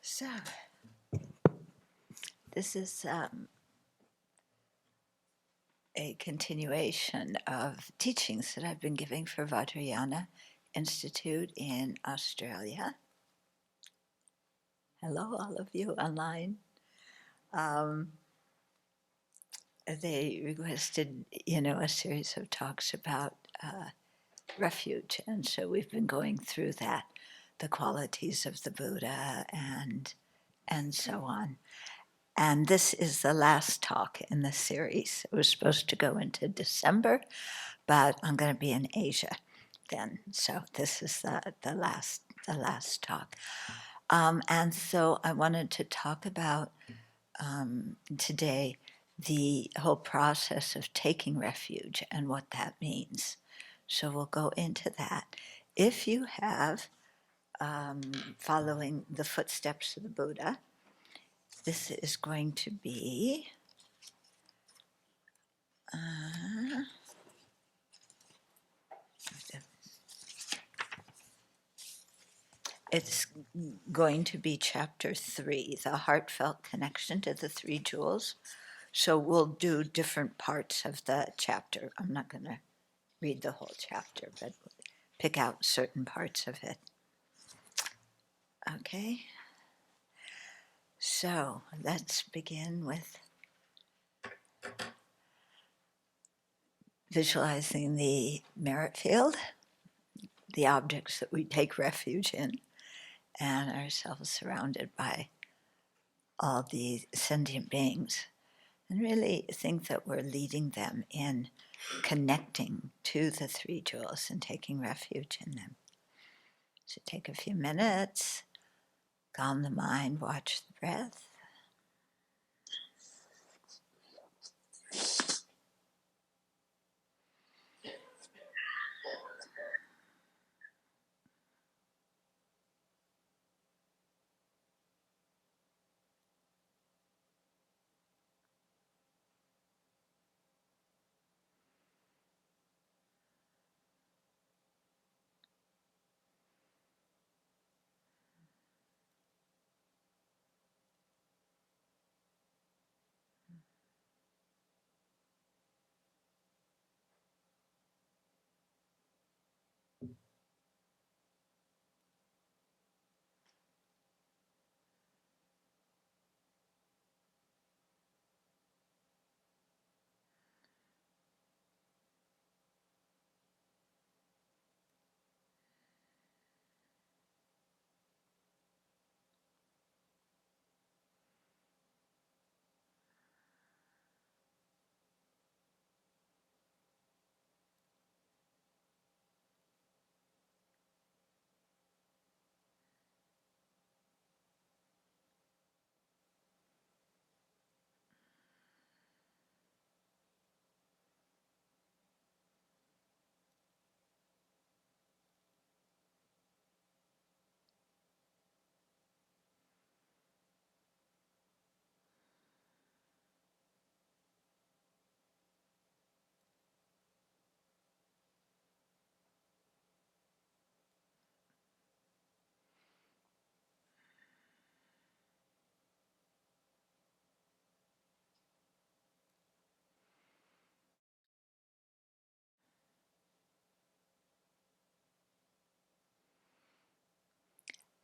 So, this is a continuation of teachings that I've been giving for Vajrayana Institute in Australia. Hello, all of you online. They requested, a series of talks about refuge, and so we've been going through that, the qualities of the Buddha, and so on. And this is the last talk in the series. It was supposed to go into December, but I'm going to be in Asia then. So this is the last talk. And so I wanted to talk about today the whole process of taking refuge and what that means. So we'll go into that. If you have following the footsteps of the Buddha, this is going to be it's going to be chapter 3, the heartfelt connection to the three jewels. So we'll do different parts of the chapter. I'm not going to read the whole chapter, but pick out certain parts of it. Okay. So let's begin with visualizing the merit field, the objects that we take refuge in, and ourselves surrounded by all the sentient beings, and really think that we're leading them in connecting to the three jewels and taking refuge in them. So take a few minutes, calm the mind, watch the breath.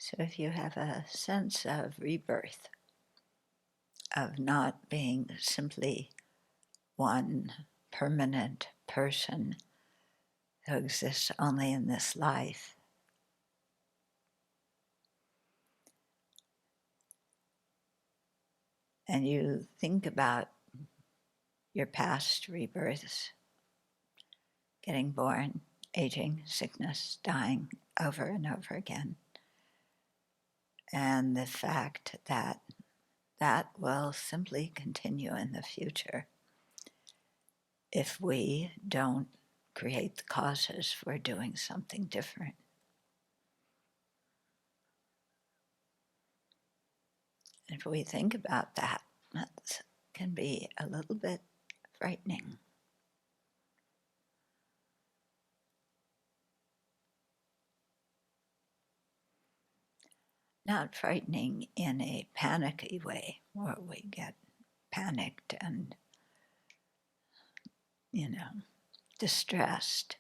So if you have a sense of rebirth, of not being simply one permanent person who exists only in this life, and you think about your past rebirths, getting born, aging, sickness, dying over and over again, and the fact that that will simply continue in the future if we don't create the causes for doing something different. If we think about that, that can be a little bit frightening. not frightening in a panicky way where we get panicked and, distressed,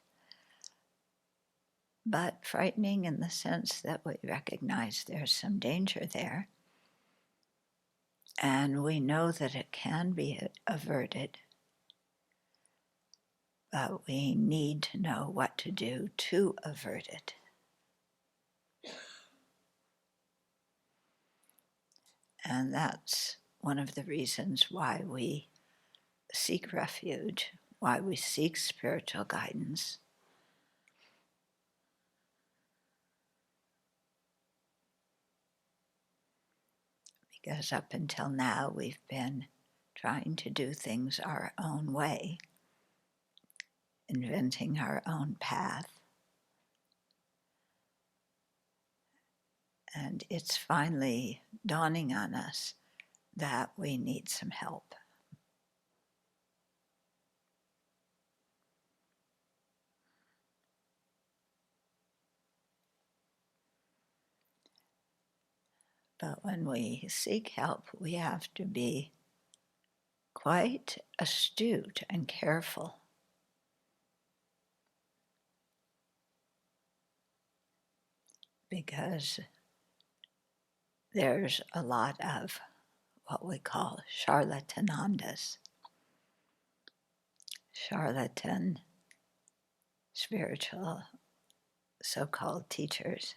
but frightening in the sense that we recognize there's some danger there, and we know that it can be averted, but we need to know what to do to avert it. And that's one of the reasons why we seek refuge, why we seek spiritual guidance. Because up until now, we've been trying to do things our own way, inventing our own path. And it's finally dawning on us that we need some help. But when we seek help, we have to be quite astute and careful, because there's a lot of what we call charlatanandas, charlatan spiritual so-called teachers.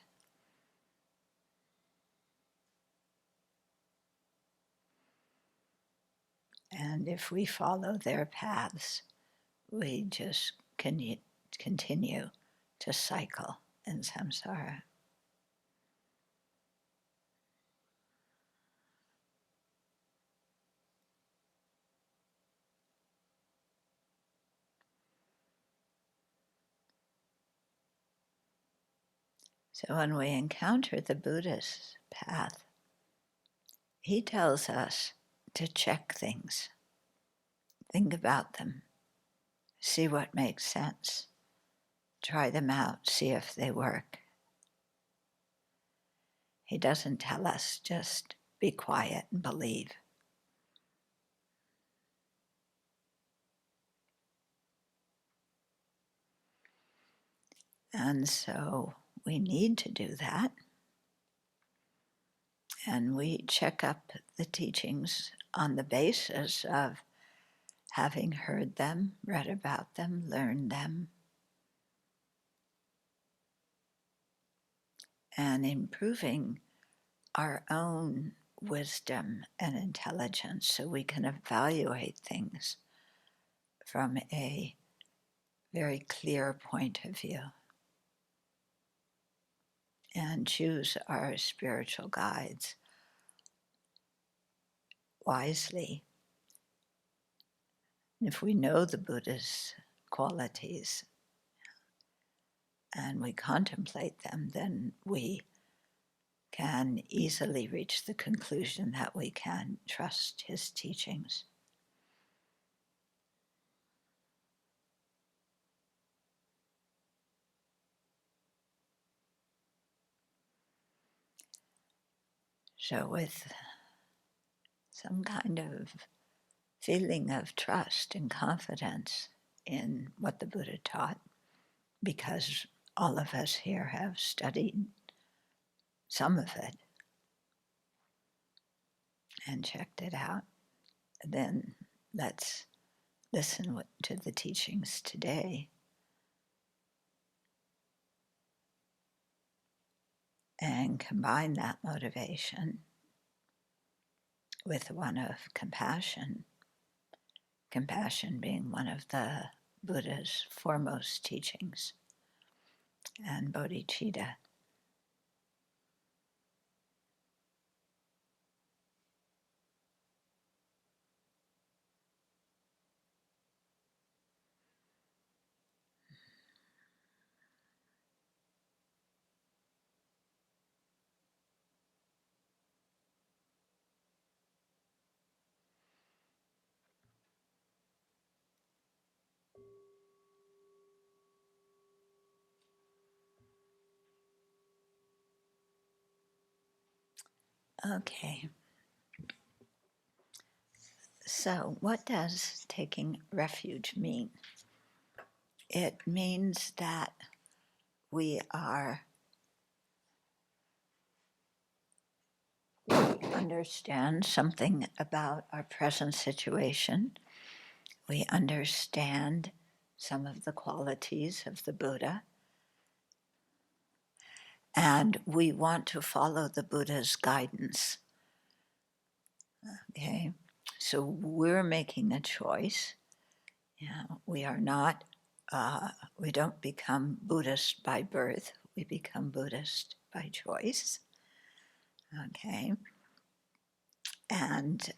And if we follow their paths, we just continue to cycle in samsara. So when we encounter the Buddha's path, he tells us to check things, think about them, see what makes sense, try them out, see if they work. He doesn't tell us just be quiet and believe. And so we need to do that. And we check up the teachings on the basis of having heard them, read about them, learned them, and improving our own wisdom and intelligence so we can evaluate things from a very clear point of view and choose our spiritual guides wisely. If we know the Buddha's qualities and we contemplate them, then we can easily reach the conclusion that we can trust his teachings. So with some kind of feeling of trust and confidence in what the Buddha taught, because all of us here have studied some of it and checked it out, then let's listen to the teachings today and combine that motivation with one of compassion, compassion being one of the Buddha's foremost teachings, and bodhicitta. Okay. So, what does taking refuge mean? It means that we understand something about our present situation. We understand some of the qualities of the Buddha. And we want to follow the Buddha's guidance. Okay? So we're making a choice. We are not, we don't become Buddhist by birth. We become Buddhist by choice. Okay? And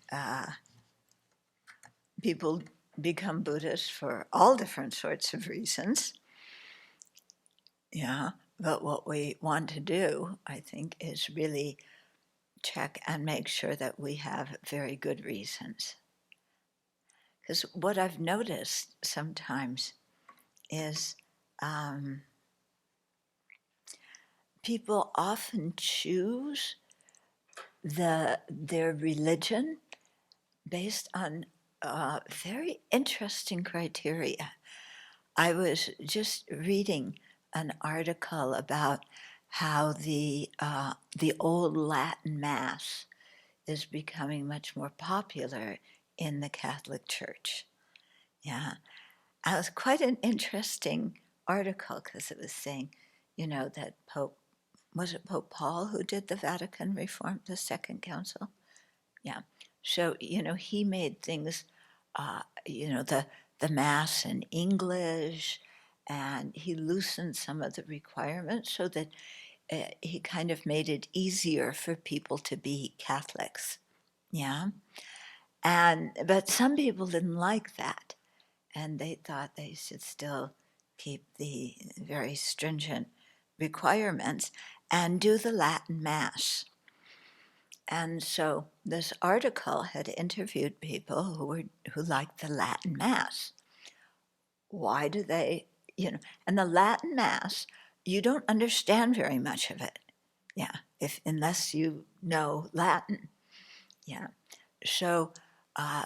people become Buddhists for all different sorts of reasons. Yeah, but what we want to do, I think, is really check and make sure that we have very good reasons. Because what I've noticed sometimes is people often choose their religion based on very interesting criteria. I was just reading an article about how the old Latin Mass is becoming much more popular in the Catholic Church. Yeah, it was quite an interesting article because it was saying, that was it Pope Paul who did the Vatican Reform, the Second Council? Yeah. So, he made things, the Mass in English, and he loosened some of the requirements so that he kind of made it easier for people to be Catholics. Yeah. But some people didn't like that, and they thought they should still keep the very stringent requirements and do the Latin Mass. And so this article had interviewed people who liked the Latin Mass. Why do they, and the Latin Mass, you don't understand very much of it. Yeah, unless you know Latin. Yeah. So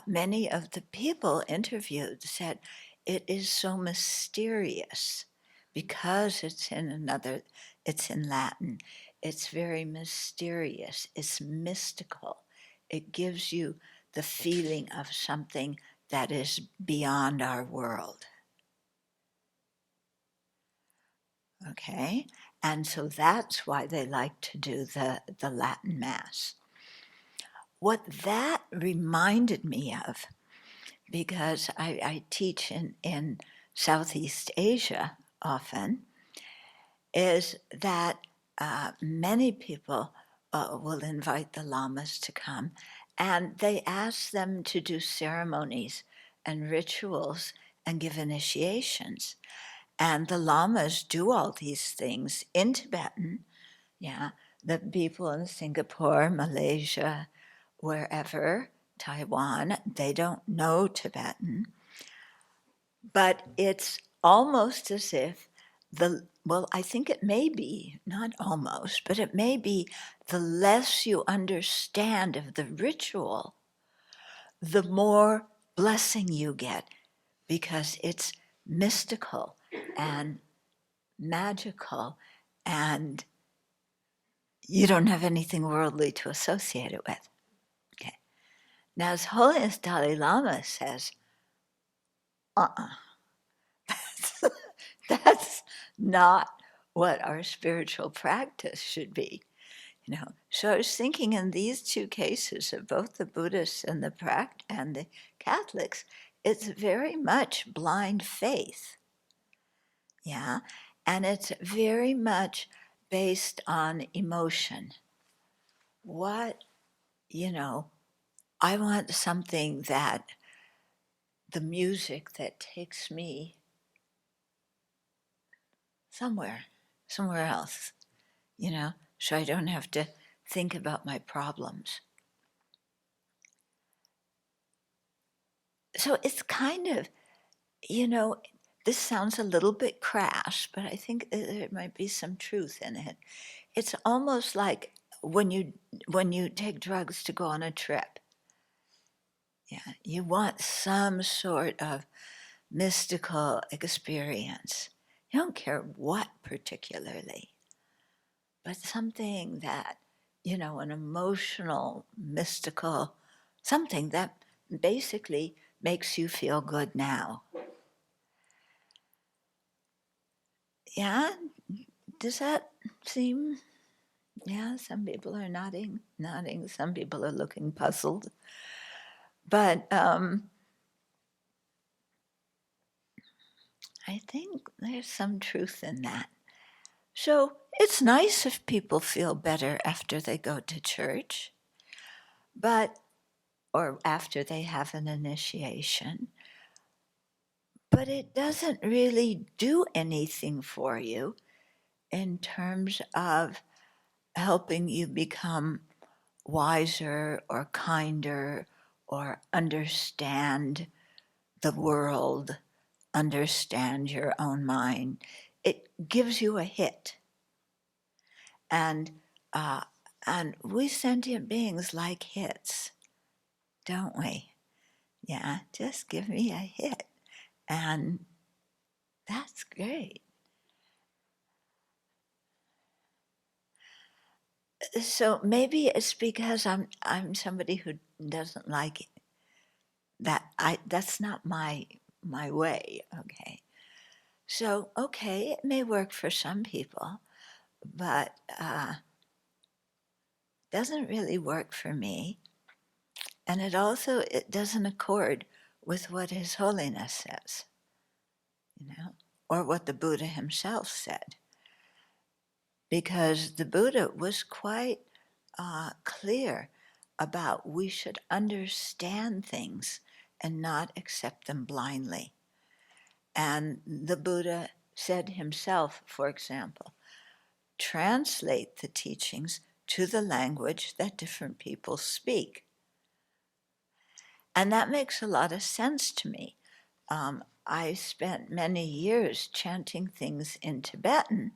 many of the people interviewed said it is so mysterious because it's in Latin. It's very mysterious. It's mystical. It gives you the feeling of something that is beyond our world. Okay? And so that's why they like to do the Latin Mass. What that reminded me of, because I teach in Southeast Asia often, is that many people will invite the lamas to come, and they ask them to do ceremonies and rituals and give initiations. And the lamas do all these things in Tibetan. Yeah, the people in Singapore, Malaysia, wherever, Taiwan, they don't know Tibetan. But it's almost as if I think it may be, not almost, but it may be the less you understand of the ritual, the more blessing you get, because it's mystical and magical, and you don't have anything worldly to associate it with. Okay. Now, His Holiness Dalai Lama says, that's not what our spiritual practice should be. So I was thinking in these two cases of both the Buddhists and the Catholics, it's very much blind faith. Yeah, and it's very much based on emotion. What, I want something that the music that takes me somewhere else, so I don't have to think about my problems. So it's kind of, this sounds a little bit crass, but I think there might be some truth in it. It's almost like when you take drugs to go on a trip, yeah, you want some sort of mystical experience. You don't care what particularly, but something that, an emotional, mystical, something that basically makes you feel good now. Yeah? Does that seem? Yeah, some people are nodding. Some people are looking puzzled. But I think there's some truth in that. So it's nice if people feel better after they go to church, or after they have an initiation, but it doesn't really do anything for you in terms of helping you become wiser or kinder or understand the world, understand your own mind. It gives you a hit. And uh, and we sentient beings like hits, don't we? Yeah, just give me a hit. And that's great. So maybe it's because I'm somebody who doesn't like that. That's not my way. Okay. So okay, it may work for some people, but doesn't really work for me. And it doesn't accord with what His Holiness says, or what the Buddha himself said. Because the Buddha was quite clear about we should understand things and not accept them blindly. And the Buddha said himself, for example, translate the teachings to the language that different people speak. And that makes a lot of sense to me. I spent many years chanting things in Tibetan,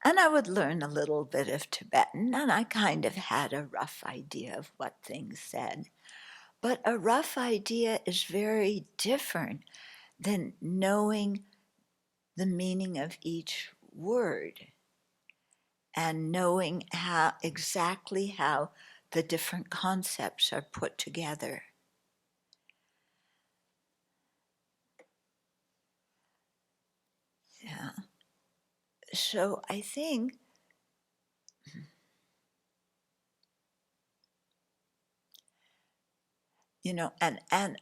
and I would learn a little bit of Tibetan, and I kind of had a rough idea of what things said. But a rough idea is very different than knowing the meaning of each word and knowing exactly how the different concepts are put together. Yeah. So I think and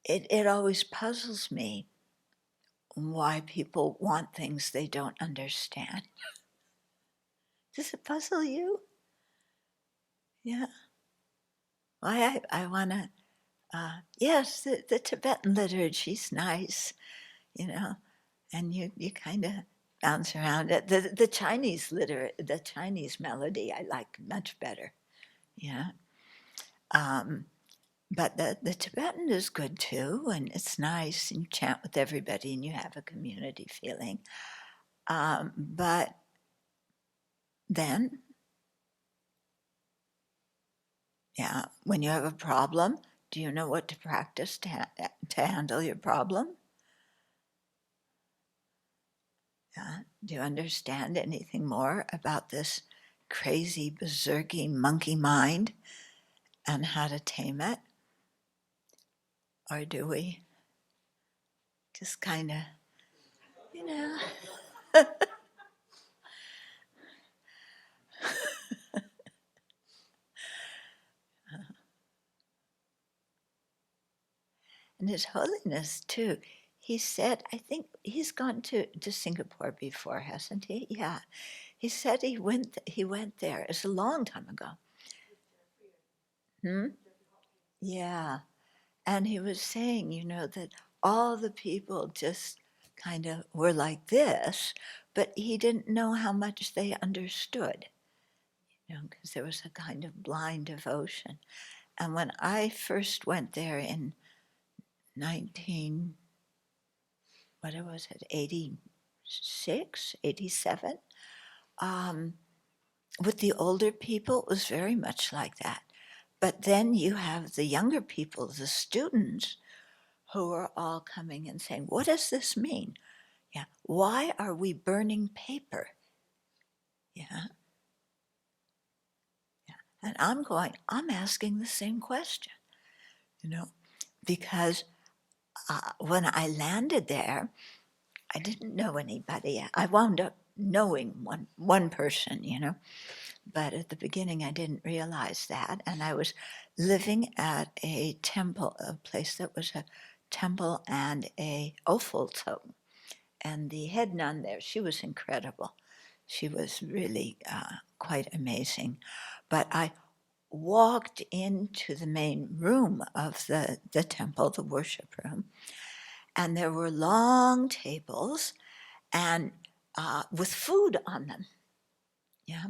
it always puzzles me why people want things they don't understand. Does it puzzle you? Yeah. Why I want to, yes, the Tibetan liturgy's nice, and you kind of bounce around it. The the Chinese melody I like much better, yeah. Um, but the Tibetan is good too, and it's nice, and you chant with everybody and you have a community feeling. But then, yeah, when you have a problem, do you know what to practice to handle your problem? Do you understand anything more about this crazy, berserky monkey mind and how to tame it? Or do we just kind of, you know? And His Holiness, too, he said, I think he's gone to Singapore before, hasn't he? Yeah. He said he went there. It's a long time ago. Hmm? Yeah. And he was saying, that all the people just kind of were like this, but he didn't know how much they understood, because there was a kind of blind devotion. And when I first went there in 19, what was it, 86, 87, with the older people, it was very much like that. But then you have the younger people, the students, who are all coming and saying, what does this mean? Yeah. Why are we burning paper? Yeah. Yeah. And I'm asking the same question, because when I landed there, I didn't know anybody. I wound up knowing one person, but at the beginning I didn't realize that. And I was living at a temple, a place that was a temple and a wholesome. And the head nun there, she was incredible. She was really quite amazing. But I walked into the main room of the temple, the worship room, and there were long tables and with food on them. Yeah.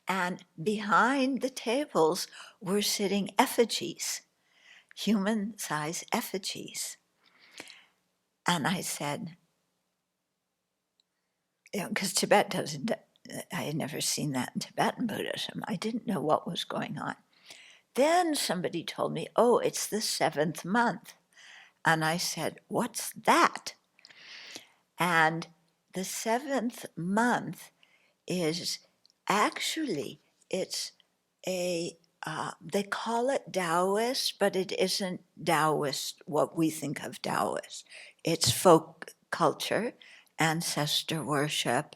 And behind the tables were sitting effigies, human-sized effigies. And I said, because Tibet doesn't, I had never seen that in Tibetan Buddhism. I didn't know what was going on. Then somebody told me, oh, it's the 7th month. And I said, what's that? And the 7th month is actually, it's they call it Taoist, but it isn't Taoist what we think of Taoist. It's folk culture, ancestor worship,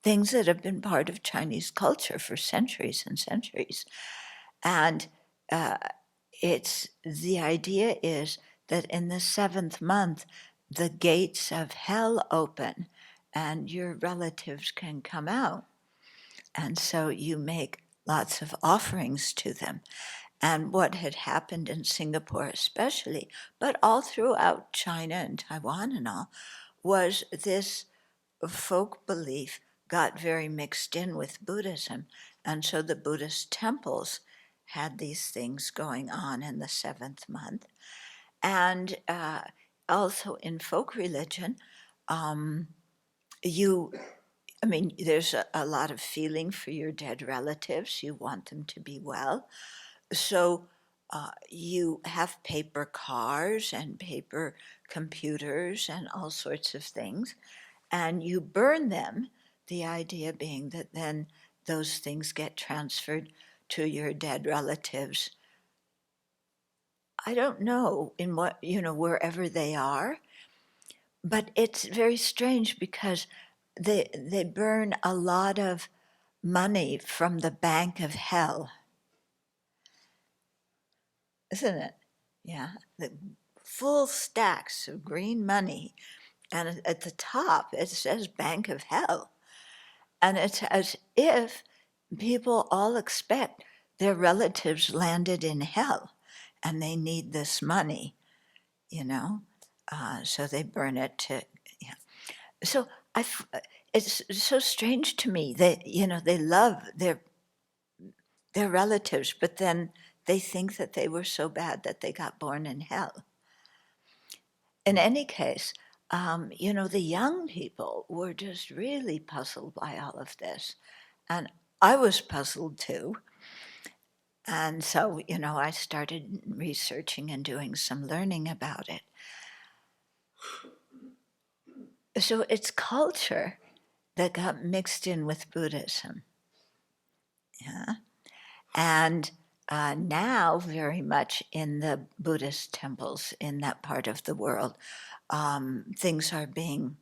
things that have been part of Chinese culture for centuries and centuries. And the idea is that in the 7th month, the gates of hell open and your relatives can come out. And so you make lots of offerings to them. And what had happened in Singapore especially, but all throughout China and Taiwan and all, was this folk belief got very mixed in with Buddhism. And so the Buddhist temples had these things going on in the 7th month. And also in folk religion, there's a lot of feeling for your dead relatives. You want them to be well. So you have paper cars and paper computers and all sorts of things, and you burn them, the idea being that then those things get transferred to your dead relatives. I don't know in what, wherever they are, but it's very strange because they burn a lot of money from the bank of hell, isn't it? Yeah, the full stacks of green money, and at the top it says Bank of Hell, and it's as if people all expect their relatives landed in hell, and they need this money, so they burn it to. Yeah. So it's so strange to me that they love their relatives, but then they think that they were so bad that they got born in hell. In any case, the young people were just really puzzled by all of this. And I was puzzled too. And so, I started researching and doing some learning about it. So it's culture that got mixed in with Buddhism. Yeah. And now, very much in the Buddhist temples in that part of the world, things are being,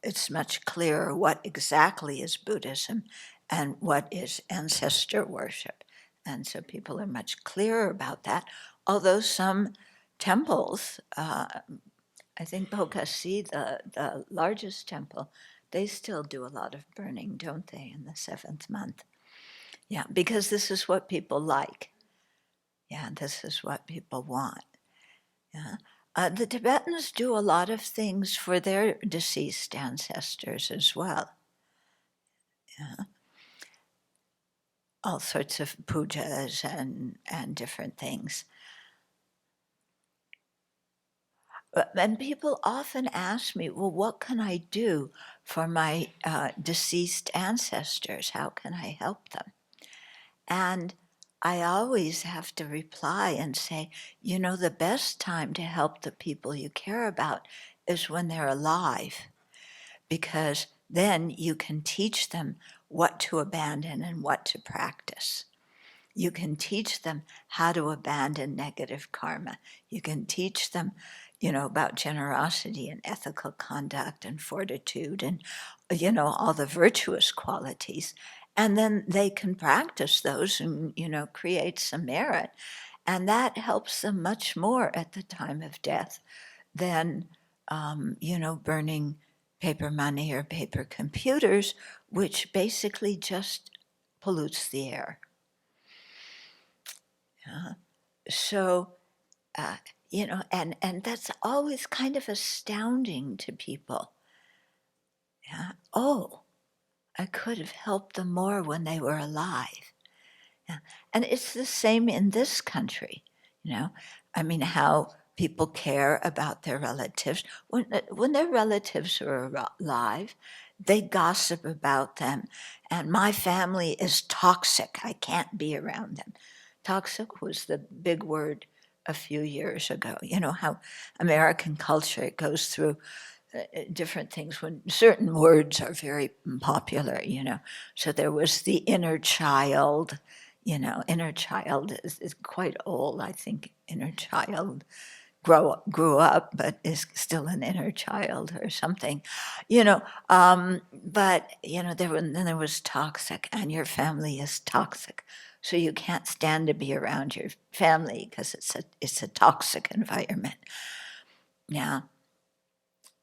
it's much clearer what exactly is Buddhism and what is ancestor worship. And so people are much clearer about that. Although some temples, I think Bokasi, the largest temple, they still do a lot of burning, don't they, in the 7th month? Yeah, because this is what people like. Yeah, this is what people want. Yeah. The Tibetans do a lot of things for their deceased ancestors as well. Yeah. All sorts of pujas and different things. And people often ask me, well, what can I do for my deceased ancestors? How can I help them? And I always have to reply and say, the best time to help the people you care about is when they're alive, because then you can teach them what to abandon and what to practice. You can teach them how to abandon negative karma. You can teach them, about generosity and ethical conduct and fortitude and, all the virtuous qualities. And then they can practice those and, create some merit. And that helps them much more at the time of death than, burning paper money or paper computers, which basically just pollutes the air. So, uh, and that's always kind of astounding to people. Yeah. Oh, I could have helped them more when they were alive. Yeah. And it's the same in this country, I mean, how people care about their relatives. When their relatives are alive, they gossip about them. And my family is toxic. I can't be around them. Toxic was the big word a few years ago. You know how American culture goes through different things when certain words are very popular, So there was the inner child, inner child is quite old. I think inner child grew up, but is still an inner child or something, but, then there was toxic, and your family is toxic. So you can't stand to be around your family because it's a toxic environment. Yeah.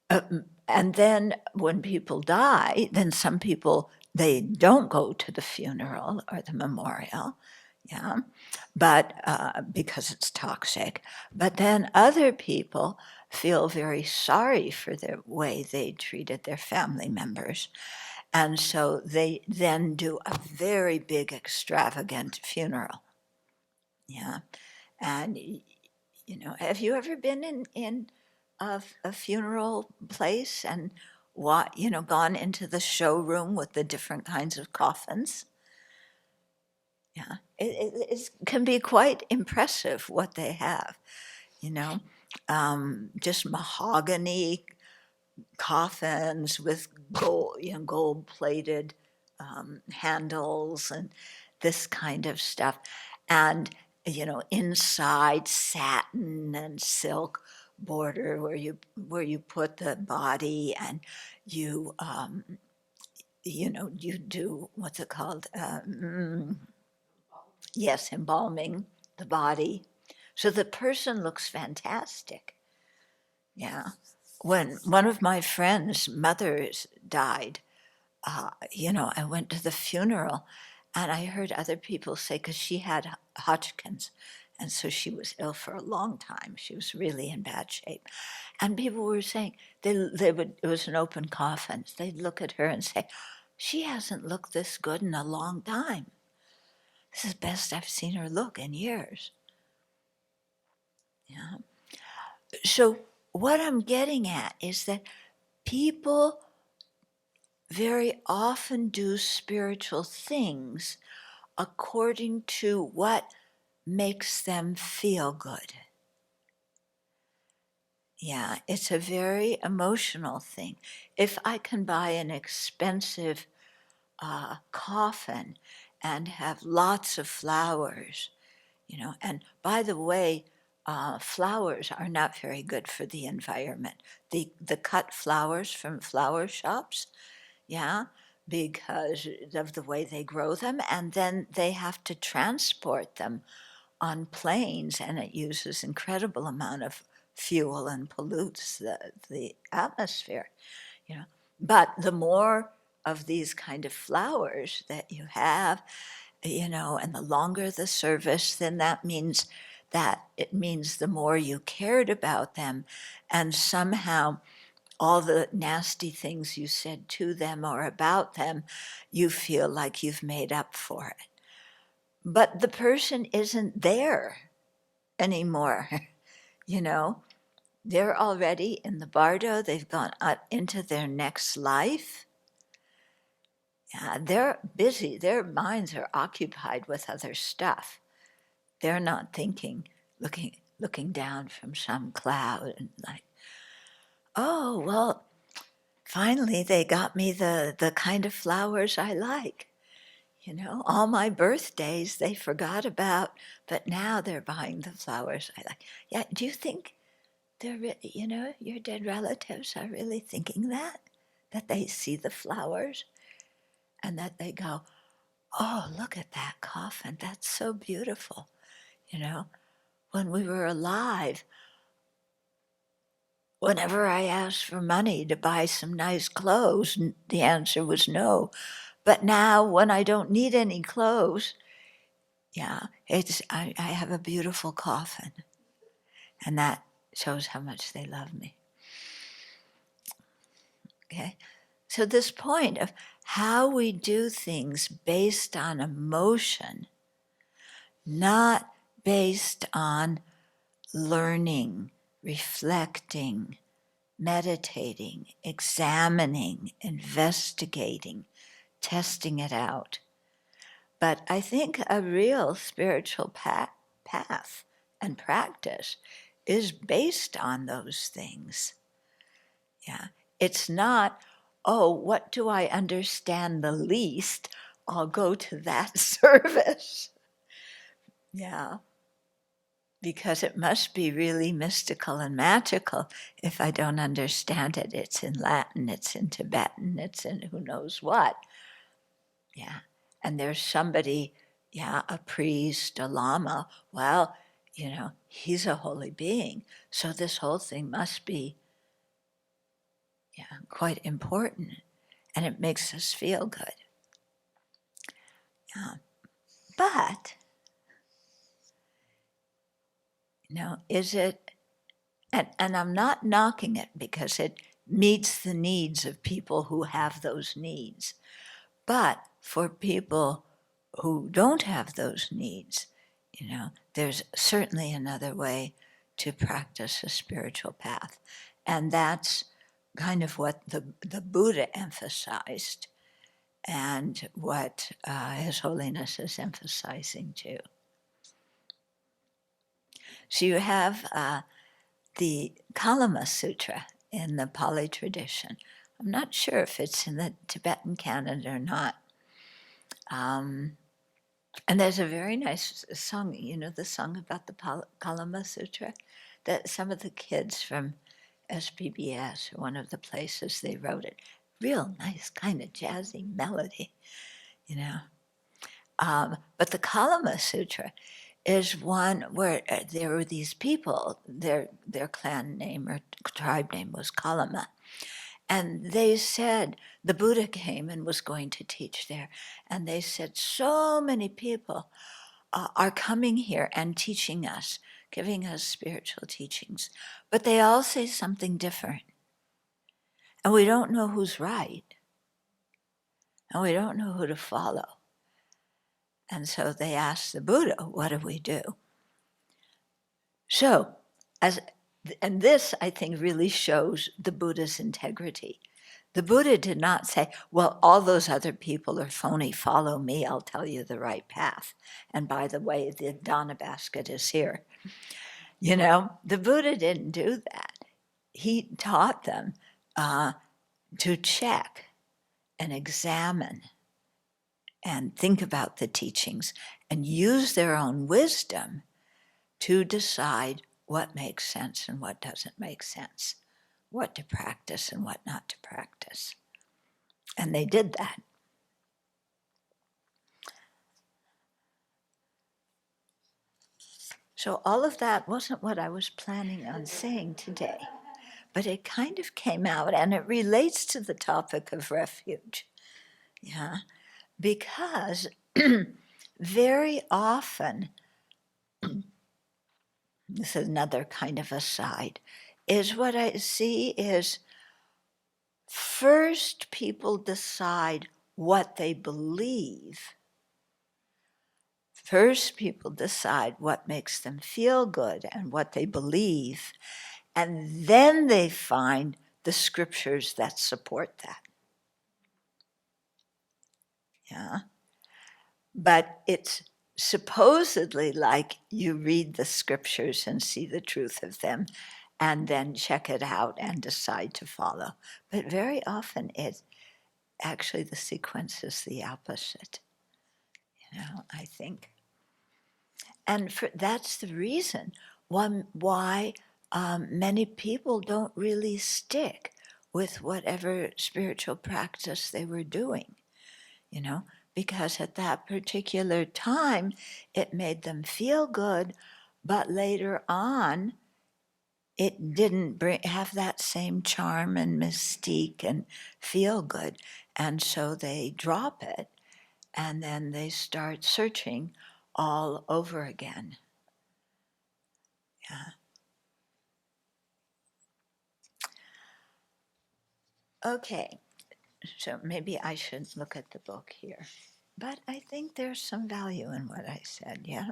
And then when people die, then some people, they don't go to the funeral or the memorial, yeah, but because it's toxic. But then other people feel very sorry for the way they treated their family members. And so they then do a very big, extravagant funeral. Yeah. And, have you ever been in a funeral place and gone into the showroom with the different kinds of coffins? Yeah, it can be quite impressive what they have, you know, just mahogany coffins with gold-plated handles and this kind of stuff, and inside satin and silk border where you put the body, and you you do what's it called? Yes, embalming the body, so the person looks fantastic. Yeah. When one of my friends' mothers died, I went to the funeral and I heard other people say, because she had Hodgkin's, and so she was ill for a long time. She was really in bad shape. And people were saying, it was an open coffin. They'd look at her and say, she hasn't looked this good in a long time. This is the best I've seen her look in years. Yeah. So what I'm getting at is that people very often do spiritual things according to what makes them feel good. Yeah, it's a very emotional thing. If I can buy an expensive coffin and have lots of flowers, and by the way, flowers are not very good for the environment. The cut flowers from flower shops, yeah, because of the way they grow them, and then they have to transport them on planes, and it uses incredible amount of fuel and pollutes the atmosphere, you know. But the more of these kind of flowers that you have, and the longer the service, then it means the more you cared about them, and somehow all the nasty things you said to them or about them, you feel like you've made up for it. But the person isn't there anymore, you know? They're already in the bardo. They've gone out into their next life. They're busy. Their minds are occupied with other stuff. They're not thinking, looking down from some cloud and like, oh, well, finally they got me the kind of flowers I like. You know, all my birthdays they forgot about, but now they're buying the flowers I like. Yeah, do you think your dead relatives are really thinking that they see the flowers and that they go, oh, look at that coffin, that's so beautiful. When we were alive, whenever I asked for money to buy some nice clothes, the answer was no. But now when I don't need any clothes, I have a beautiful coffin. And that shows how much they love me. Okay? So this point of how we do things based on emotion, not based on learning, reflecting, meditating, examining, investigating, testing it out. But I think a real spiritual path and practice is based on those things. Yeah. It's not, oh, what do I understand the least? I'll go to that service. Yeah. Because it must be really mystical and magical if I don't understand it. It's in Latin, it's in Tibetan, it's in who knows what. Yeah. And there's somebody, a priest, a lama. Well, he's a holy being. So this whole thing must be, quite important. And it makes us feel good. Yeah. But, is it, and I'm not knocking it because it meets the needs of people who have those needs. But for people who don't have those needs, there's certainly another way to practice a spiritual path. And that's kind of what the Buddha emphasized and what His Holiness is emphasizing too. So you have the Kalama Sutra in the Pali tradition. I'm not sure if it's in the Tibetan canon or not. And there's a very nice song, the song about the Kalama Sutra, that some of the kids from SPBS, one of the places they wrote it, real nice kind of jazzy melody, But the Kalama Sutra is one where there were these people, their clan name or tribe name was Kalama. And they said, the Buddha came and was going to teach there. And they said, so many people are coming here and teaching us, giving us spiritual teachings. But they all say something different. And we don't know who's right. And we don't know who to follow. And so they asked the Buddha, what do we do? So, and this, I think, really shows the Buddha's integrity. The Buddha did not say, well, all those other people are phony, follow me, I'll tell you the right path. And by the way, the dana basket is here. The Buddha didn't do that. He taught them to check and examine and think about the teachings and use their own wisdom to decide what makes sense and what doesn't make sense, what to practice and what not to practice. And they did that. So all of that wasn't what I was planning on saying today, but it kind of came out and it relates to the topic of refuge. Because very often, this is another kind of aside, is what I see is first people decide what they believe. First people decide what makes them feel good and what they believe. And then they find the scriptures that support that. Yeah. But it's supposedly like you read the scriptures and see the truth of them and then check it out and decide to follow. But very often it's actually the sequence is the opposite, I think. And that's the reason why many people don't really stick with whatever spiritual practice they were doing, because at that particular time it made them feel good, but later on it didn't have that same charm and mystique and feel good. And so they drop it and then they start searching all over again. Yeah. Okay, so maybe I should look at the book here, but I think there's some value in what I said, yeah?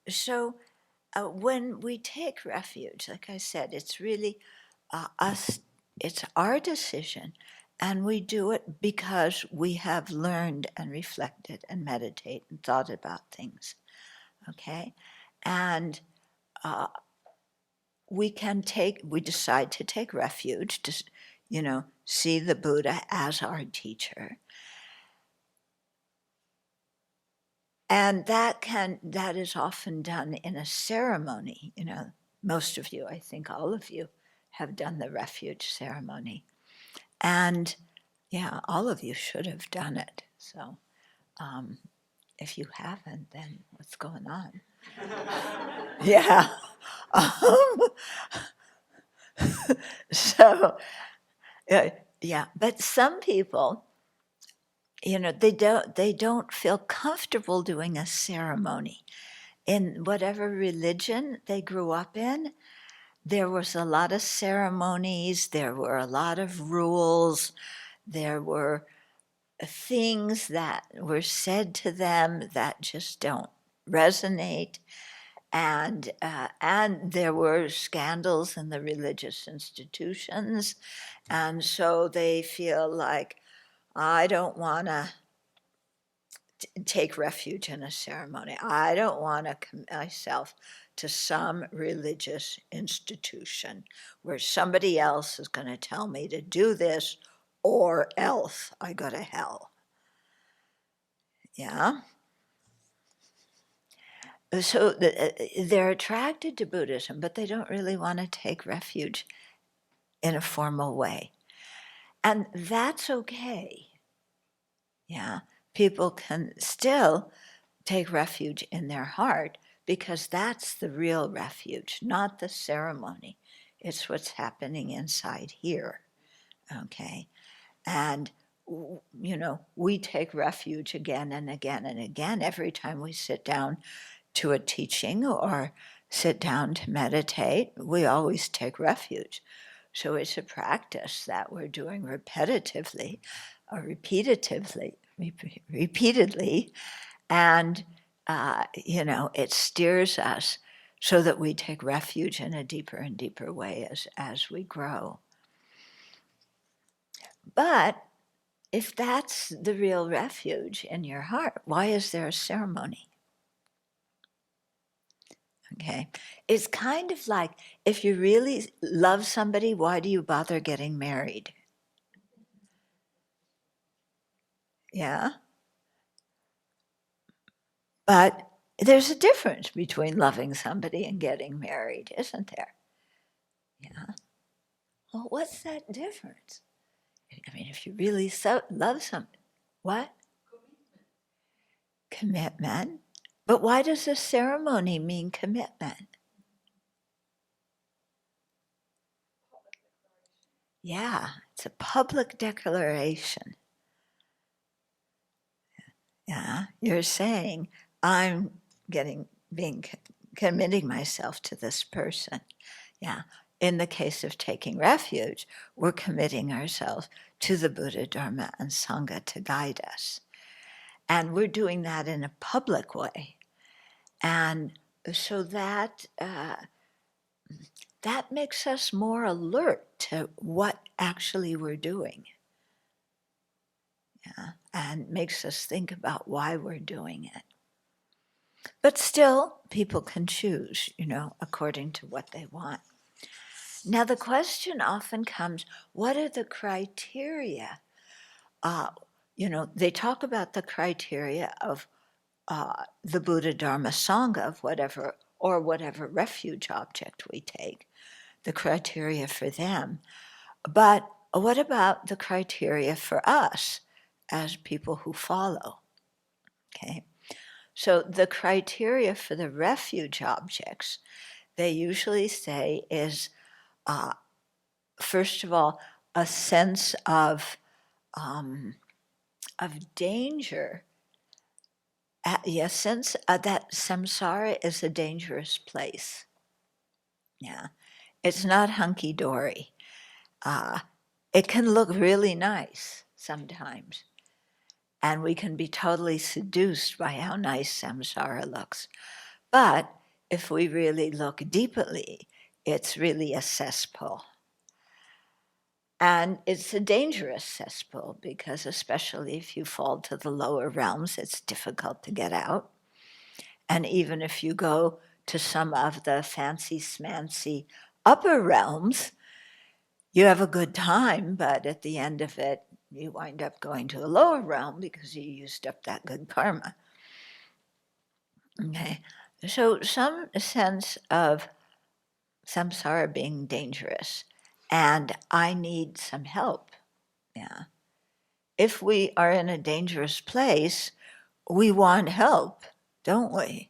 So when we take refuge, like I said, it's really us, it's our decision, and we do it because we have learned and reflected and meditated and thought about things, okay? And we decide to take refuge, to, see the Buddha as our teacher. And that is often done in a ceremony. Most of you, I think all of you, have done the refuge ceremony. And yeah, all of you should have done it. So if you haven't, then what's going on? Yeah. So, yeah, but some people, they don't feel comfortable doing a ceremony. In whatever religion they grew up in, there was a lot of ceremonies, there were a lot of rules, there were things that were said to them that just don't resonate. And there were scandals in the religious institutions. And so they feel like, I don't want to take refuge in a ceremony. I don't want to commit myself to some religious institution where somebody else is going to tell me to do this or else I go to hell. Yeah? So they're attracted to Buddhism, but they don't really want to take refuge in a formal way. And that's okay. Yeah? People can still take refuge in their heart, because that's the real refuge, not the ceremony. It's what's happening inside here, okay? And, we take refuge again and again and again every time we sit down to a teaching or sit down to meditate. We always take refuge. So it's a practice that we're doing repetitively or repeatedly, and it steers us so that we take refuge in a deeper and deeper way as we grow. But if that's the real refuge in your heart, why is there a ceremony? Okay, it's kind of like, if you really love somebody, why do you bother getting married? Yeah? But there's a difference between loving somebody and getting married, isn't there? Yeah. Well, what's that difference? I mean, if you really love somebody, what? Commitment. But why does a ceremony mean commitment? Yeah, it's a public declaration. Yeah, you're saying, I'm committing myself to this person. Yeah. In the case of taking refuge, we're committing ourselves to the Buddha, Dharma, and Sangha to guide us. And we're doing that in a public way. And so that that makes us more alert to what actually we're doing. Yeah, and makes us think about why we're doing it. But still, people can choose, according to what they want. Now, the question often comes, what are the criteria? They talk about the criteria of the Buddha, Dharma, Sangha, of whatever refuge object we take, the criteria for them. But what about the criteria for us as people who follow? Okay. So the criteria for the refuge objects, they usually say is, first of all, a sense of danger, a sense that samsara is a dangerous place. Yeah, it's not hunky-dory. It can look really nice sometimes, and we can be totally seduced by how nice samsara looks. But if we really look deeply, it's really a cesspool. And it's a dangerous cesspool because, especially if you fall to the lower realms, it's difficult to get out. And even if you go to some of the fancy smancy upper realms, you have a good time, but at the end of it, you wind up going to a lower realm because you used up that good karma. Okay, so some sense of samsara being dangerous, and I need some help. Yeah. If we are in a dangerous place, we want help, don't we?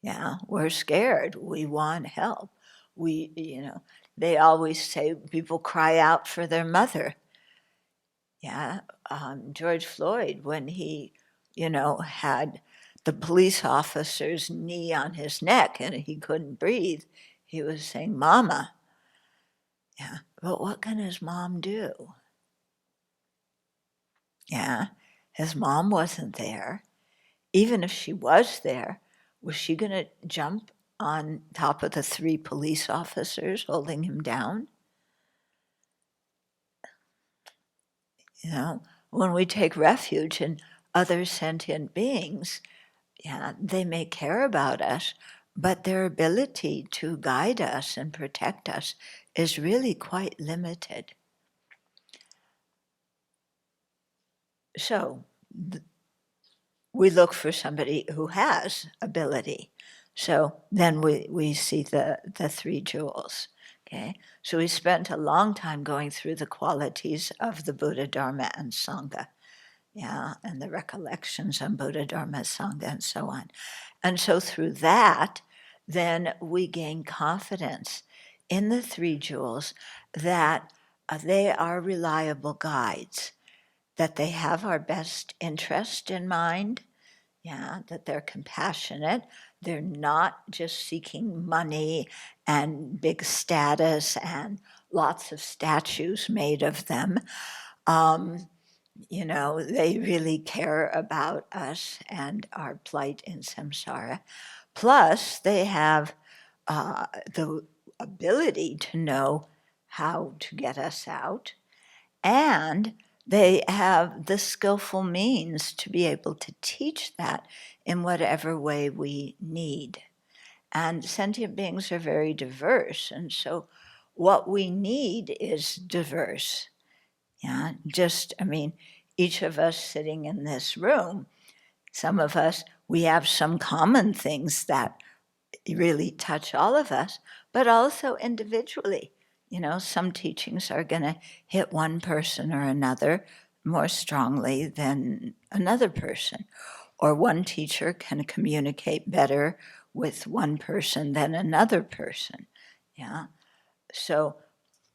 Yeah, we're scared. We want help. They always say people cry out for their mother. Yeah, George Floyd, when he, had the police officer's knee on his neck and he couldn't breathe, he was saying, "Mama." Yeah, but what can his mom do? Yeah, his mom wasn't there. Even if she was there, was she going to jump on top of the 3 police officers holding him down? When we take refuge in other sentient beings, yeah, they may care about us, but their ability to guide us and protect us is really quite limited. So we look for somebody who has ability. So then we see the 3 jewels. Okay, so we spent a long time going through the qualities of the Buddha, Dharma, and Sangha. Yeah, and the recollections on Buddha, Dharma, Sangha, and so on. And so through that, then we gain confidence in the 3 jewels that they are reliable guides, that they have our best interest in mind, yeah, that they're compassionate, they're not just seeking money and big status and lots of statues made of them. They really care about us and our plight in samsara. Plus, they have the ability to know how to get us out, and they have the skillful means to be able to teach that in whatever way we need. And sentient beings are very diverse, and so what we need is diverse. Yeah, each of us sitting in this room, some of us, we have some common things that really touch all of us, but also individually. Some teachings are going to hit one person or another more strongly than another person. Or one teacher can communicate better with one person than another person. Yeah. So,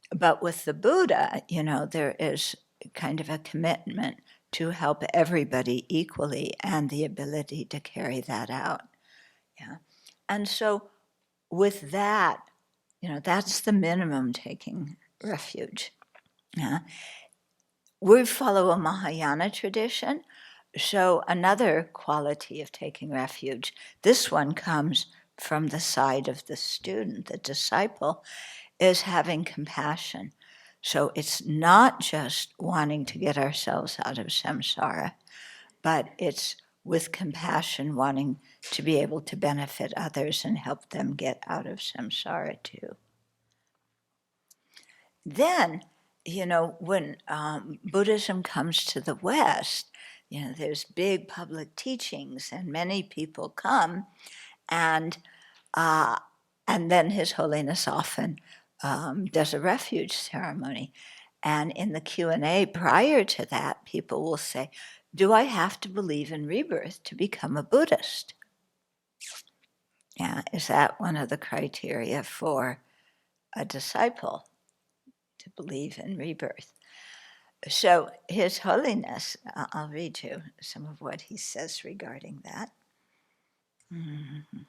but with the Buddha, there is kind of a commitment to help everybody equally and the ability to carry that out. Yeah. And so with that, that's the minimum taking refuge. Yeah. We follow a Mahayana tradition, so another quality of taking refuge, this one comes from the side of the student, the disciple, is having compassion. So it's not just wanting to get ourselves out of samsara, but it's with compassion wanting to be able to benefit others and help them get out of samsara too. Then, when Buddhism comes to the West, there's big public teachings and many people come, and then His Holiness often does a refuge ceremony. And in the Q&A prior to that, people will say, do I have to believe in rebirth to become a Buddhist? Yeah, is that one of the criteria for a disciple, to believe in rebirth? So His Holiness, I'll read you some of what he says regarding that. Mm-hmm.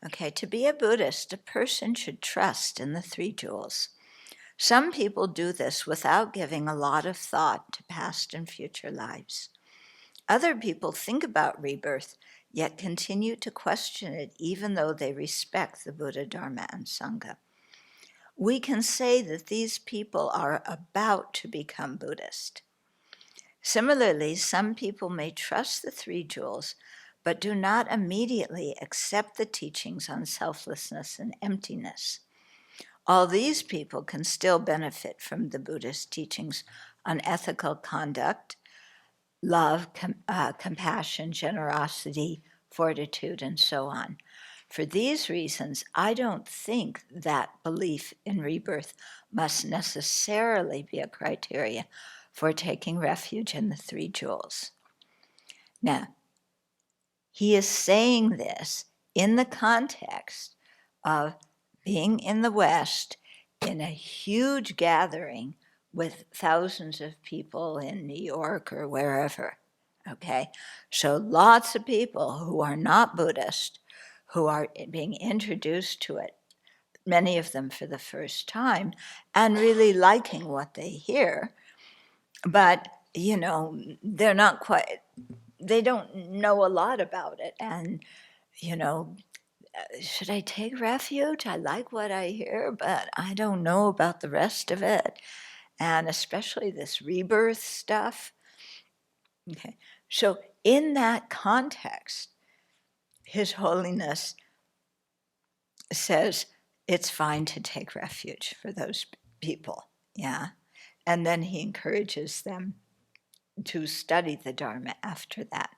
Okay, to be a Buddhist, a person should trust in the three jewels. Some people do this without giving a lot of thought to past and future lives. Other people think about rebirth, yet continue to question it even though they respect the Buddha, Dharma, and Sangha. We can say that these people are about to become Buddhist. Similarly, some people may trust the three jewels, but do not immediately accept the teachings on selflessness and emptiness. All these people can still benefit from the Buddhist teachings on ethical conduct, love, compassion, generosity, fortitude, and so on. For these reasons, I don't think that belief in rebirth must necessarily be a criteria for taking refuge in the three jewels. Now, he is saying this in the context of being in the West in a huge gathering with thousands of people in New York or wherever, okay? So lots of people who are not Buddhist, who are being introduced to it, many of them for the first time, and really liking what they hear. But, they're not quite, they don't know a lot about it. And, should I take refuge? I like what I hear, but I don't know about the rest of it. And especially this rebirth stuff. Okay. So in that context, His Holiness says it's fine to take refuge for those people. Yeah. And then he encourages them to study the Dharma after that.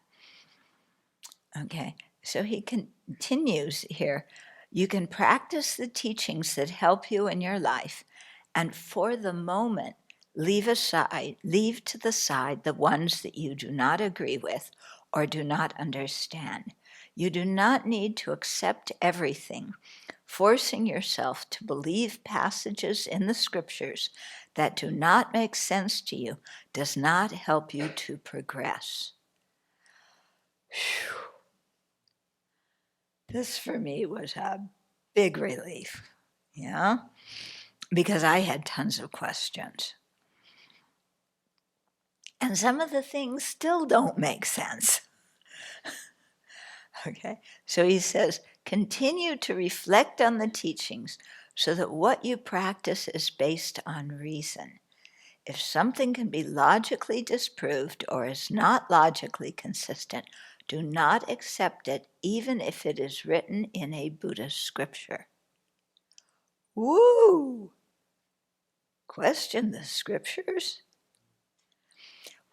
Okay, so he continues here. You can practice the teachings that help you in your life, and for the moment, leave to the side the ones that you do not agree with or do not understand. You do not need to accept everything. Forcing yourself to believe passages in the scriptures that do not make sense to you does not help you to progress. Whew. This for me was a big relief, because I had tons of questions. And some of the things still don't make sense. Okay, so he says, continue to reflect on the teachings so that what you practice is based on reason. If something can be logically disproved or is not logically consistent, do not accept it, even if it is written in a Buddhist scripture. Woo! Question the scriptures?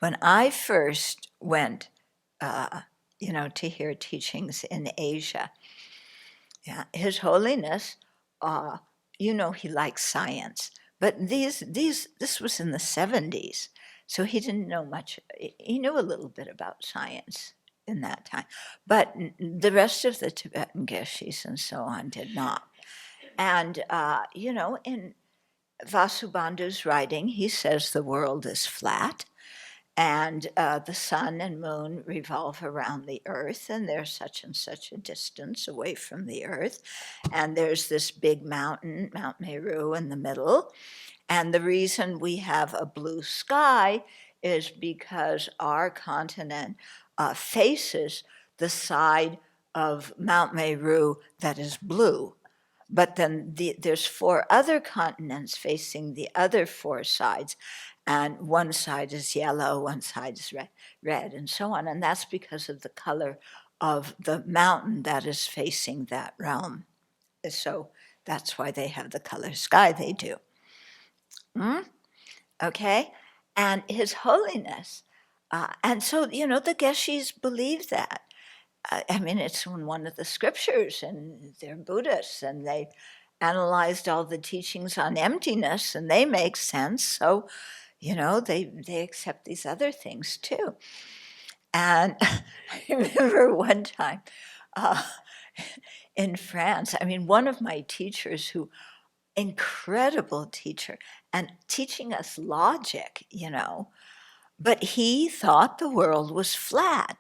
When I first went, to hear teachings in Asia, His Holiness, he likes science, but this was in the 70s, so he didn't know much. He knew a little bit about science in that time, but the rest of the Tibetan geshis and so on did not. And, in Vasubandhu's writing, he says the world is flat, and the sun and moon revolve around the earth, and there's such and such a distance away from the earth, and there's this big mountain, Mount Meru, in the middle, And the reason we have a blue sky is because our continent faces the side of Mount Meru that is blue. But then there's 4 other continents facing the other 4 sides, and one side is yellow, one side is red, and so on. And that's because of the color of the mountain that is facing that realm. So that's why they have the color sky they do. Okay? And His Holiness. And so, the Geshis believe that. I mean, it's in one of the scriptures, and they're Buddhists, and they analyzed all the teachings on emptiness, and they make sense. So, they accept these other things too. And I remember one time in France, I mean, one of my teachers who, incredible teacher, and teaching us logic, but he thought the world was flat.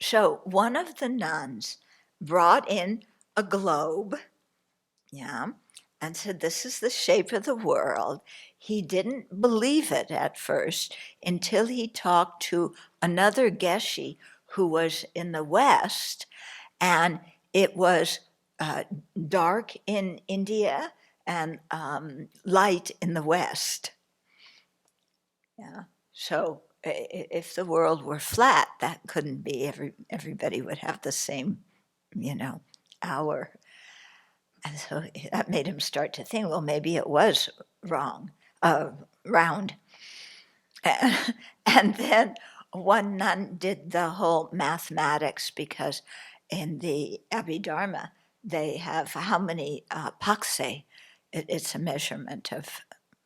So one of the nuns brought in a globe, and said, this is the shape of the world. He didn't believe it at first until he talked to another Geshe who was in the West, and it was dark in India and light in the West. Yeah. So if the world were flat, that couldn't be. Everybody would have the same, hour. And so that made him start to think, well, maybe it was round. And then one nun did the whole mathematics, because in the Abbey Dharma, they have how many pakse. It's a measurement of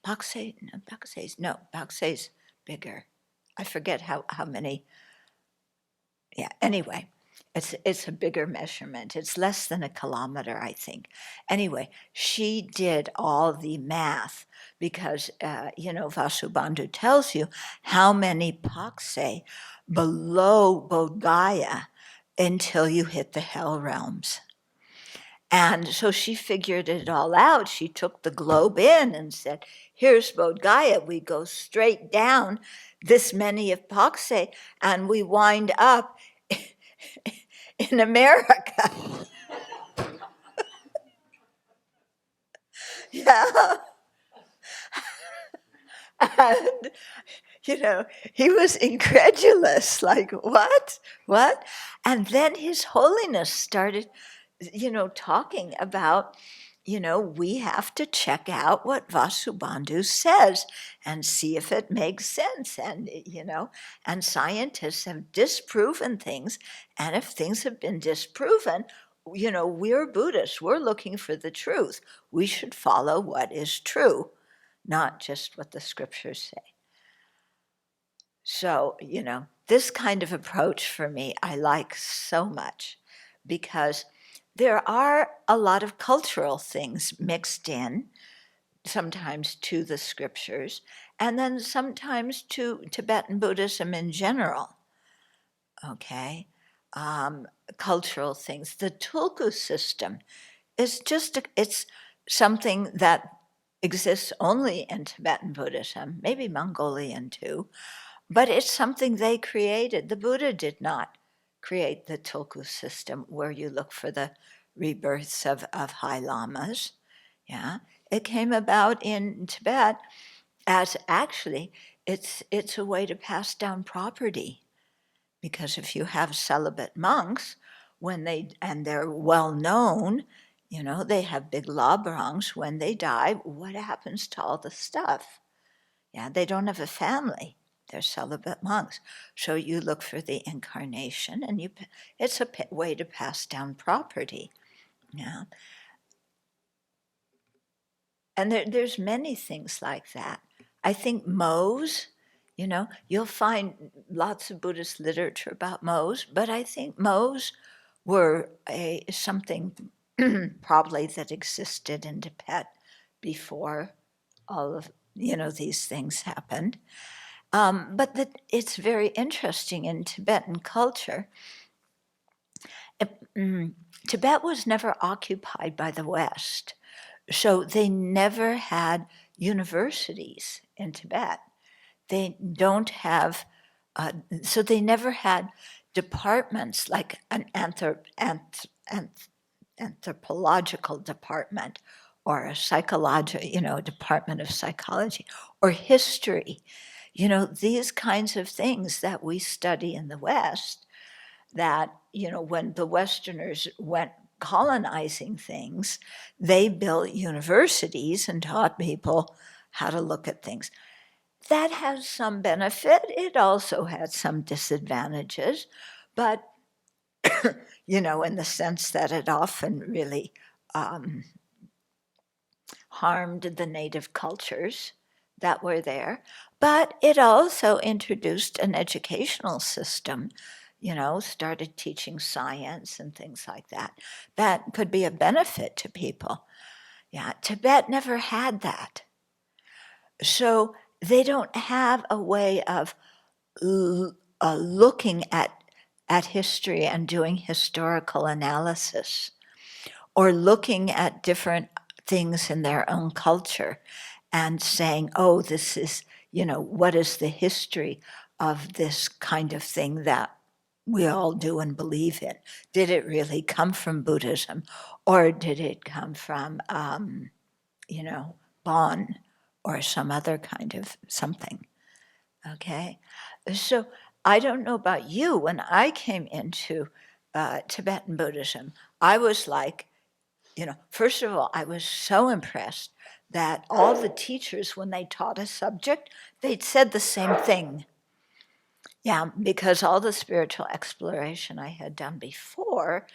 pakse. No, pakse's bigger. I forget how many. Yeah, anyway, it's a bigger measurement. It's less than a kilometer, I think. Anyway, she did all the math because, Vasubandhu tells you how many pakse below Bodh Gaya until you hit the hell realms. And so she figured it all out. She took the globe in and said, here's Bodh Gaya. We go straight down this many of pakse, and we wind up in America. Yeah. And, he was incredulous, like, what? What? And then His Holiness started, talking about, we have to check out what Vasubandhu says and see if it makes sense. And, and scientists have disproven things. And if things have been disproven, we're Buddhists. We're looking for the truth. We should follow what is true, not just what the scriptures say. So, this kind of approach for me, I like so much, because there are a lot of cultural things mixed in, sometimes to the scriptures, and then sometimes to Tibetan Buddhism in general. Okay? Cultural things. The tulku system is it's something that exists only in Tibetan Buddhism, maybe Mongolian too, but it's something they created. The Buddha did not create the tulku system where you look for the rebirths of high lamas. Yeah, it came about in Tibet as actually it's a way to pass down property, because if you have celibate monks, and they're well known, they have big labrangs. When they die, what happens to all the stuff? Yeah, they don't have a family. They're celibate monks. So you look for the incarnation, and it's a way to pass down property. Yeah. And there's many things like that. I think mohs, you'll find lots of Buddhist literature about mohs, but I think mohs were something probably that existed in Tibet before all of these things happened. But that it's very interesting in Tibetan culture. Tibet was never occupied by the West, so they never had universities in Tibet. They don't have, so they never had departments like an anthropological department or a psychological, department of psychology or history. These kinds of things that we study in the West, that, when the Westerners went colonizing things, they built universities and taught people how to look at things. That has some benefit. It also had some disadvantages, but, in the sense that it often really harmed the native cultures that were there. But it also introduced an educational system, started teaching science and things like that. That could be a benefit to people. Yeah, Tibet never had that. So they don't have a way of looking at history and doing historical analysis, or looking at different things in their own culture and saying, oh, this is, what is the history of this kind of thing that we all do and believe in? Did it really come from Buddhism, or did it come from, Bon or some other kind of something? Okay, so I don't know about you. When I came into Tibetan Buddhism, I was like, first of all, I was so impressed that all the teachers, when they taught a subject, they'd said the same thing. Yeah, because all the spiritual exploration I had done before,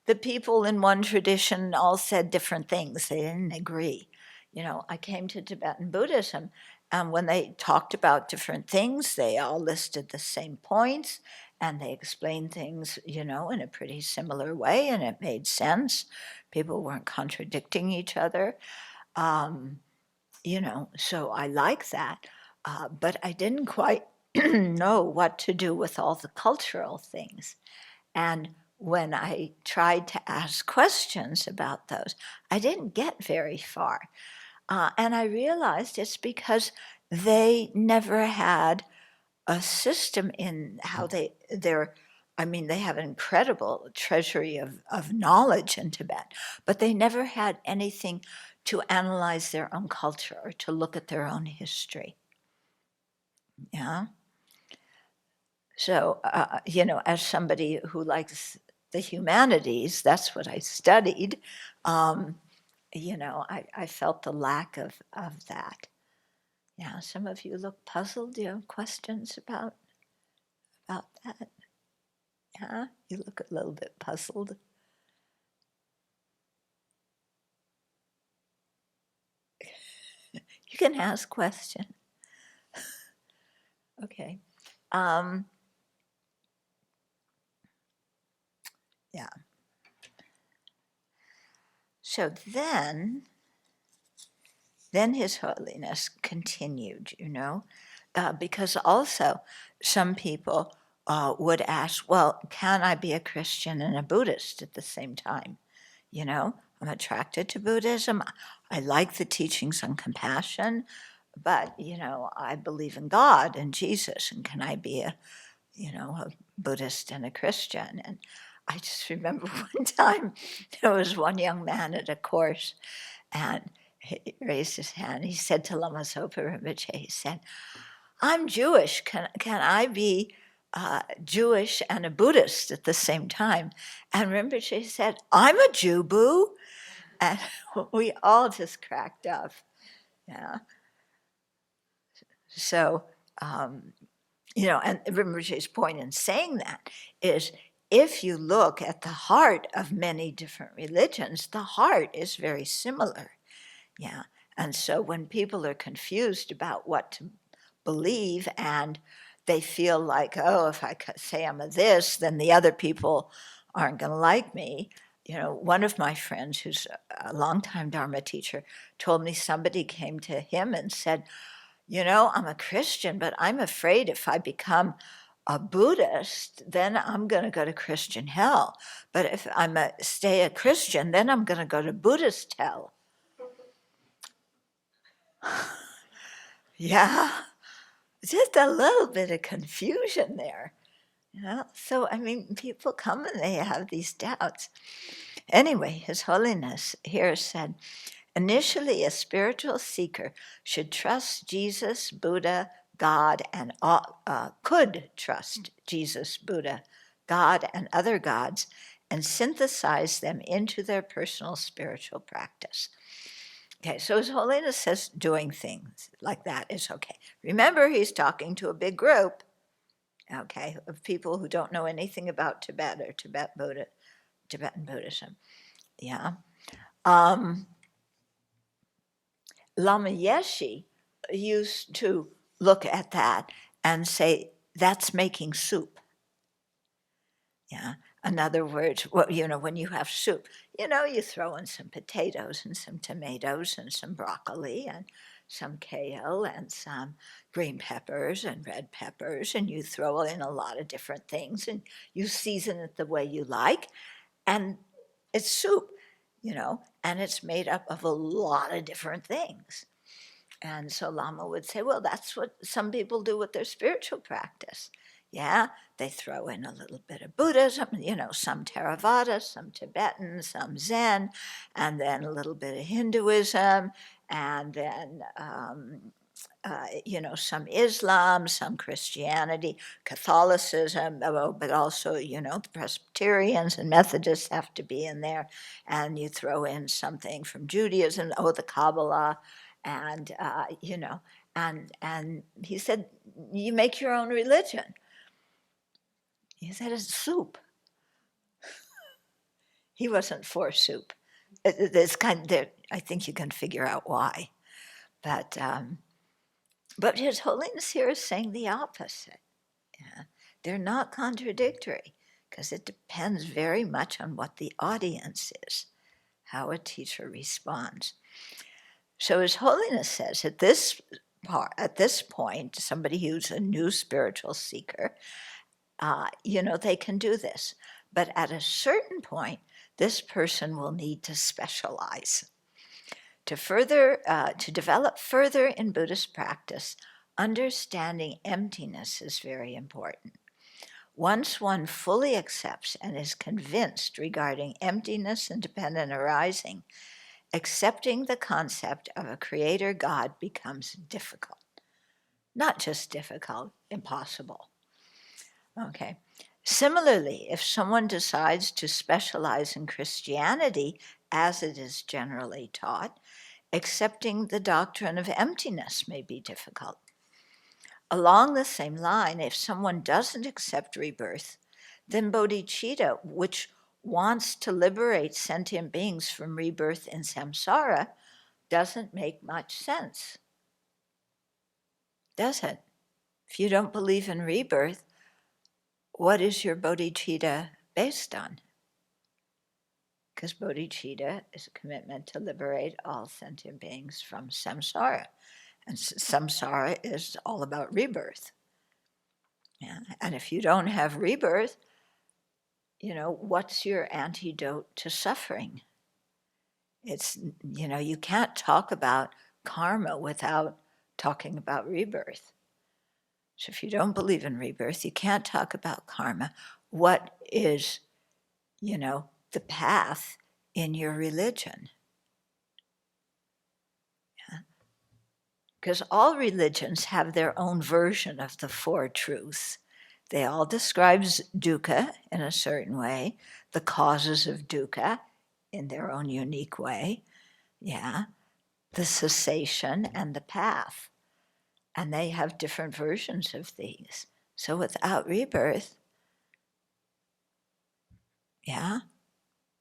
the people in one tradition all said different things. They didn't agree. I came to Tibetan Buddhism, and when they talked about different things, they all listed the same points, and they explained things, in a pretty similar way, and it made sense. People weren't contradicting each other. So I like that. But I didn't quite know what to do with all the cultural things. And when I tried to ask questions about those, I didn't get very far. And I realized it's because they never had a system in how they have an incredible treasury of knowledge in Tibet, but they never had anything to analyze their own culture or to look at their own history. Yeah. So, as somebody who likes the humanities, that's what I studied. I felt the lack of that. Yeah, some of you look puzzled. Do you have questions about that? Yeah, you look a little bit puzzled. You can ask questions. Okay. Yeah. So then His Holiness continued, because also some people would ask, well, can I be a Christian and a Buddhist at the same time? I'm attracted to Buddhism. I like the teachings on compassion, but, I believe in God and Jesus, and can I be a Buddhist and a Christian? And I just remember one time there was one young man at a course, and he raised his hand. He said to Lama Zopa Rinpoche, he said, I'm Jewish. Can I be Jewish and a Buddhist at the same time? And Rinpoche said, I'm a Jew, boo. And we all just cracked up. Yeah. So, and Rinpoche's point in saying that is, if you look at the heart of many different religions, the heart is very similar. Yeah. And so when people are confused about what to believe, and they feel like, oh, if I say I'm a this, then the other people aren't going to like me. One of my friends, who's a longtime Dharma teacher, told me somebody came to him and said, I'm a Christian, but I'm afraid if I become a Buddhist, then I'm going to go to Christian hell. But if stay a Christian, then I'm going to go to Buddhist hell. Yeah, just a little bit of confusion there. So I mean, people come and they have these doubts. Anyway, His Holiness here said, initially, a spiritual seeker should trust Jesus, Buddha, God, and could trust Jesus, Buddha, God, and other gods, and synthesize them into their personal spiritual practice. Okay, so His Holiness says doing things like that is okay. Remember, he's talking to a big group, okay, of people who don't know anything about Tibet or Tibetan Buddhism. Yeah. Lama Yeshe used to look at that and say, that's making soup. Yeah. In other words, when you have soup, you throw in some potatoes and some tomatoes and some broccoli and some kale and some green peppers and red peppers, and you throw in a lot of different things and you season it the way you like, and it's soup, and it's made up of a lot of different things. And so Lama would say, well, that's what some people do with their spiritual practice. Yeah, they throw in a little bit of Buddhism, some Theravada, some Tibetan, some Zen, and then a little bit of Hinduism, and then some Islam, some Christianity, Catholicism, but also, the Presbyterians and Methodists have to be in there. And you throw in something from Judaism, the Kabbalah, and, and he said, you make your own religion. He said, it's soup. He wasn't for soup. It's I think you can figure out why. But His Holiness here is saying the opposite. Yeah? They're not contradictory because it depends very much on what the audience is, how a teacher responds. So His Holiness says at this point, somebody who's a new spiritual seeker, they can do this. But at a certain point, this person will need to specialize. To develop further in Buddhist practice, understanding emptiness is very important. Once one fully accepts and is convinced regarding emptiness and dependent arising, accepting the concept of a creator God becomes difficult. Not just difficult, impossible. Okay. Similarly, if someone decides to specialize in Christianity as it is generally taught, accepting the doctrine of emptiness may be difficult. Along the same line, if someone doesn't accept rebirth, then bodhicitta, which wants to liberate sentient beings from rebirth in samsara, doesn't make much sense. Does it? If you don't believe in rebirth, what is your bodhicitta based on? Because bodhicitta is a commitment to liberate all sentient beings from samsara. And samsara is all about rebirth. Yeah. And if you don't have rebirth, what's your antidote to suffering? It's, you can't talk about karma without talking about rebirth. So if you don't believe in rebirth, you can't talk about karma. What is, the path in your religion? Because all religions have their own version of the Four Truths. They all describe dukkha in a certain way, the causes of dukkha in their own unique way, the cessation and the path. And they have different versions of these. So without rebirth,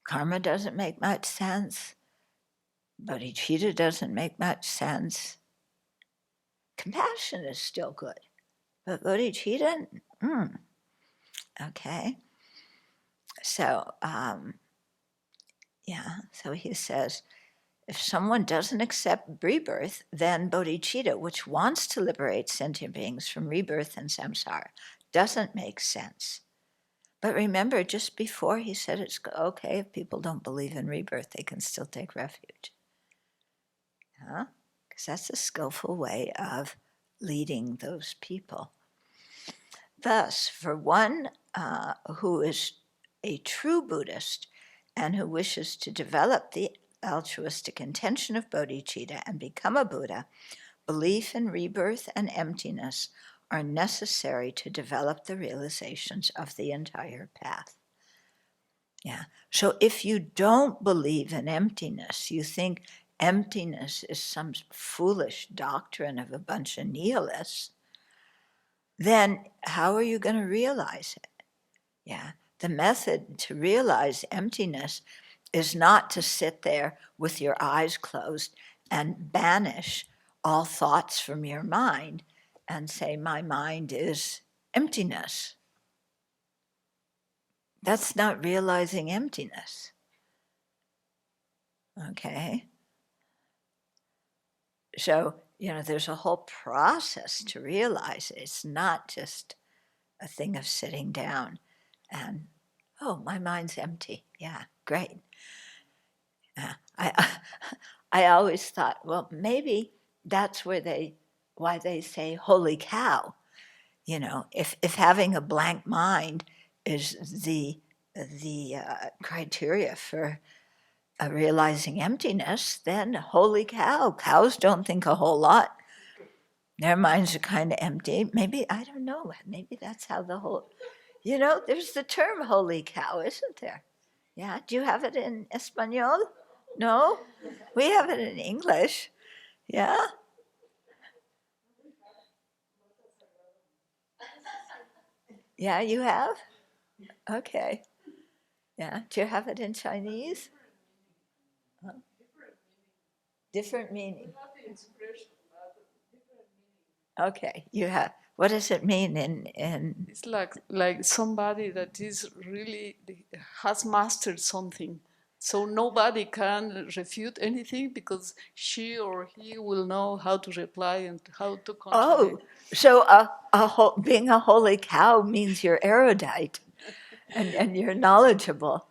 karma doesn't make much sense. Bodhicitta doesn't make much sense. Compassion is still good, but bodhicitta, okay. So, so he says, if someone doesn't accept rebirth, then bodhicitta, which wants to liberate sentient beings from rebirth and samsara, doesn't make sense. But remember, just before he said it's okay if people don't believe in rebirth, they can still take refuge. Because because that's a skillful way of leading those people. Thus, for one who is a true Buddhist and who wishes to develop the altruistic intention of bodhicitta and become a Buddha, belief in rebirth and emptiness are necessary to develop the realizations of the entire path. Yeah. So if you don't believe in emptiness, you think emptiness is some foolish doctrine of a bunch of nihilists, then how are you going to realize it? Yeah. The method to realize emptiness is not to sit there with your eyes closed and banish all thoughts from your mind and say, my mind is emptiness. That's not realizing emptiness. Okay? So, there's a whole process to realize it. It's not just a thing of sitting down and, oh, my mind's empty. Yeah, great. I always thought, well, maybe that's why they say, holy cow. If having a blank mind is the criteria for realizing emptiness, then holy cow, cows don't think a whole lot. Their minds are kind of empty. Maybe, I don't know, maybe that's how the whole, there's the term holy cow, isn't there? Yeah, do you have it in Espanol? No? We have it in English. Yeah? Yeah, you have? Okay. Yeah, do you have it in Chinese? Different meaning. Okay, you have. What does it mean in? It's like somebody that is really has mastered something, so nobody can refute anything because she or he will know how to reply and how to contradict. Oh, so being a holy cow means you're erudite and you're knowledgeable.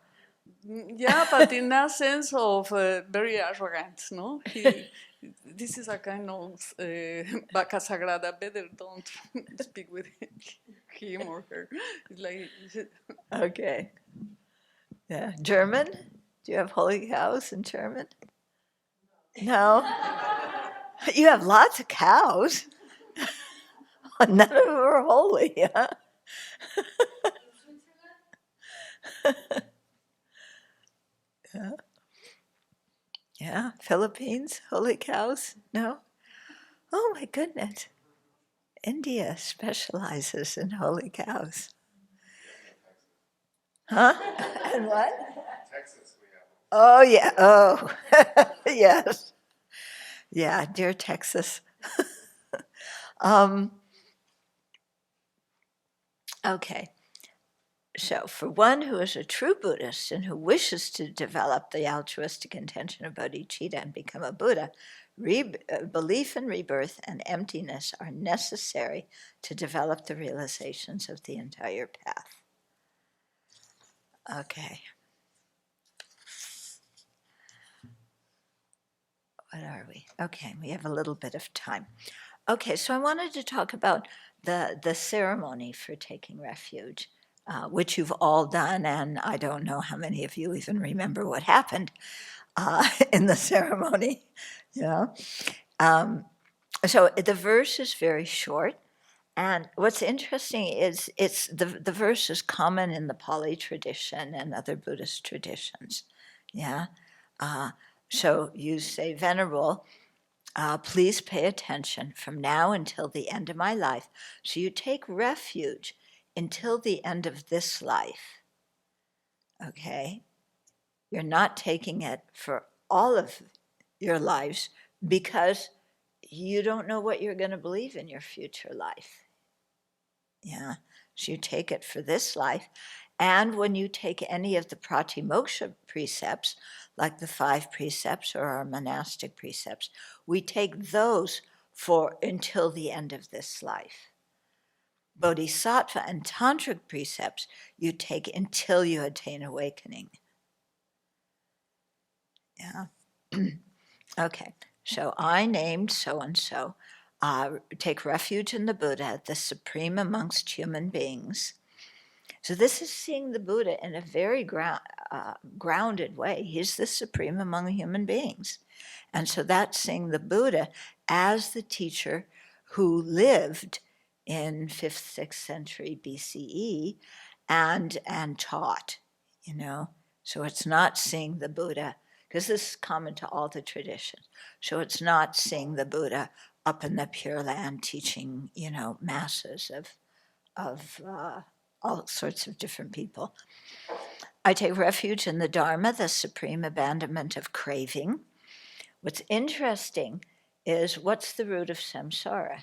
Yeah, but in a sense of very arrogant, no? This is a kind of vaca sagrada. Better don't speak with him or her. It's like Okay. Yeah. German? Do you have holy cows in German? No. You have lots of cows. None of them are holy. Yeah. Yeah. Yeah. Philippines, holy cows? No. Oh my goodness. India specializes in holy cows. Huh? And what? Texas, we have. Oh, yeah. Oh, yes. Yeah, dear Texas. Okay. So, for one who is a true Buddhist and who wishes to develop the altruistic intention of bodhicitta and become a Buddha, belief in rebirth and emptiness are necessary to develop the realizations of the entire path. Okay. What are we? Okay, we have a little bit of time. Okay, so I wanted to talk about the ceremony for taking refuge, which you've all done, and I don't know how many of you even remember what happened in the ceremony. So the verse is very short, and what's interesting is the verse is common in the Pali tradition and other Buddhist traditions. Yeah. So you say, Venerable, please pay attention from now until the end of my life. So you take refuge until the end of this life. Okay? You're not taking it for all of your lives because you don't know what you're going to believe in your future life. Yeah. So you take it for this life. And when you take any of the pratimoksha precepts, like the 5 precepts or our monastic precepts, we take those for until the end of this life. Bodhisattva and tantric precepts you take until you attain awakening. Yeah. Okay. So I named so-and-so, take refuge in the Buddha, the supreme amongst human beings. So this is seeing the Buddha in a very grounded way. He's the supreme among human beings. And so that's seeing the Buddha as the teacher who lived in 5th, 6th century BCE and taught, you know. So it's not seeing the Buddha, because this is common to all the traditions. So it's not seeing the Buddha up in the Pure Land teaching, you know, masses of all sorts of different people. I take refuge in the Dharma, the supreme abandonment of craving. What's interesting is, what's the root of samsara?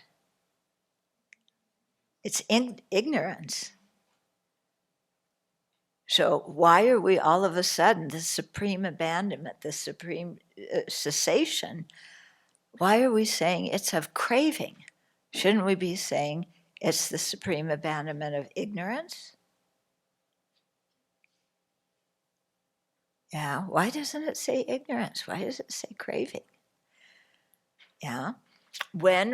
It's ignorance. So why are we all of a sudden, the supreme abandonment, the supreme cessation, why are we saying it's of craving? Shouldn't we be saying it's the supreme abandonment of ignorance? Yeah, why doesn't it say ignorance? Why does it say craving? Yeah, when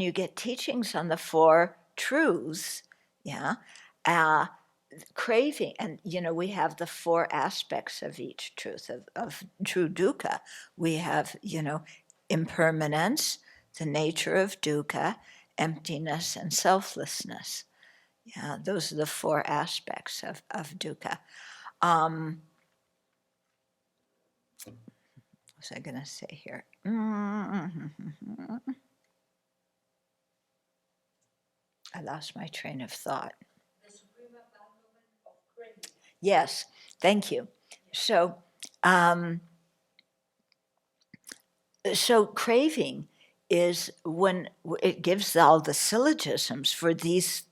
you get teachings on the 4 truths, yeah, craving, and you know, we have the 4 aspects of each truth of true dukkha. We have, you know, impermanence, the nature of dukkha, emptiness, and selflessness. Yeah, those are the 4 aspects of dukkha. What was I going to say here? I lost my train of thought. The supreme abandonment of craving. Yes, thank you. So, so craving is when it gives all the syllogisms for these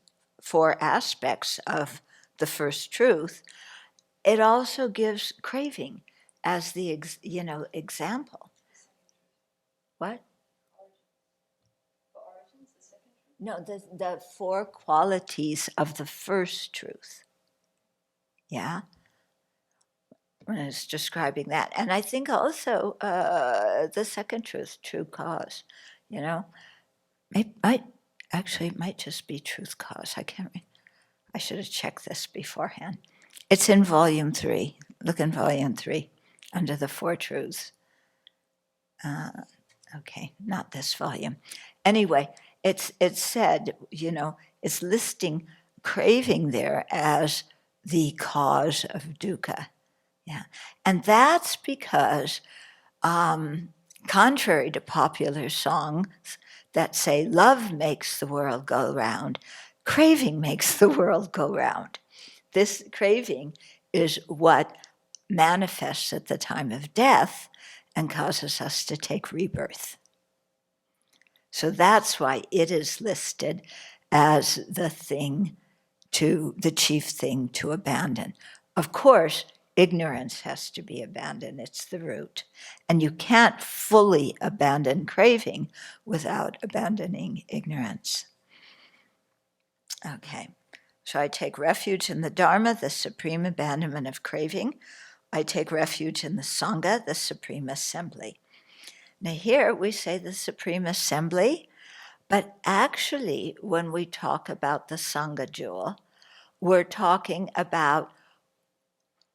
4 aspects of the first truth. It also gives craving as the example. What? No, the 4 qualities of the first truth. Yeah, when it's describing that. And I think also the second truth, true cause, you know, it might just be truth cause. I should have checked this beforehand. It's in volume 3. Look in volume 3 under the 4 truths. Okay, not this volume. Anyway, it's said, you know, it's listing craving there as the cause of dukkha. Yeah, and that's because, contrary to popular songs that say love makes the world go round, craving makes the world go round. This craving is what manifests at the time of death and causes us to take rebirth. So that's why it is listed as the chief thing to abandon. Of course, ignorance has to be abandoned. It's the root. And you can't fully abandon craving without abandoning ignorance. Okay, so I take refuge in the Dharma, the supreme abandonment of craving. I take refuge in the Sangha, the supreme assembly. Now here we say the supreme assembly, but actually when we talk about the Sangha jewel, we're talking about,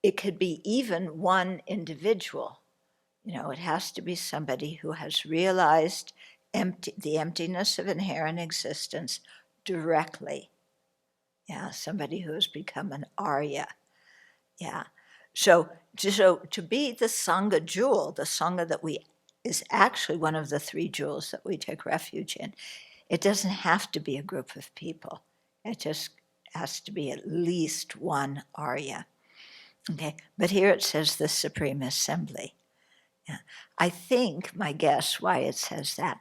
it could be even one individual. You know, it has to be somebody who has realized the emptiness of inherent existence directly. Yeah, somebody who has become an Arya. Yeah. So to be the Sangha jewel, the Sangha that is actually one of the 3 jewels that we take refuge in, it doesn't have to be a group of people. It just has to be at least one Arya. Okay, but here it says the Supreme Assembly. Yeah. I think, my guess why it says that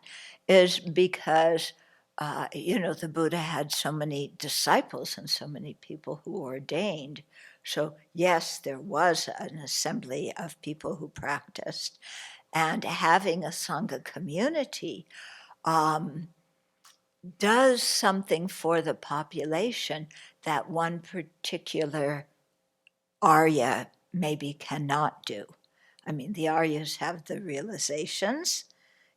is because, the Buddha had so many disciples and so many people who ordained. So yes, there was an assembly of people who practiced, and having a Sangha community does something for the population that one particular Arya maybe cannot do. I mean, the Aryas have the realizations.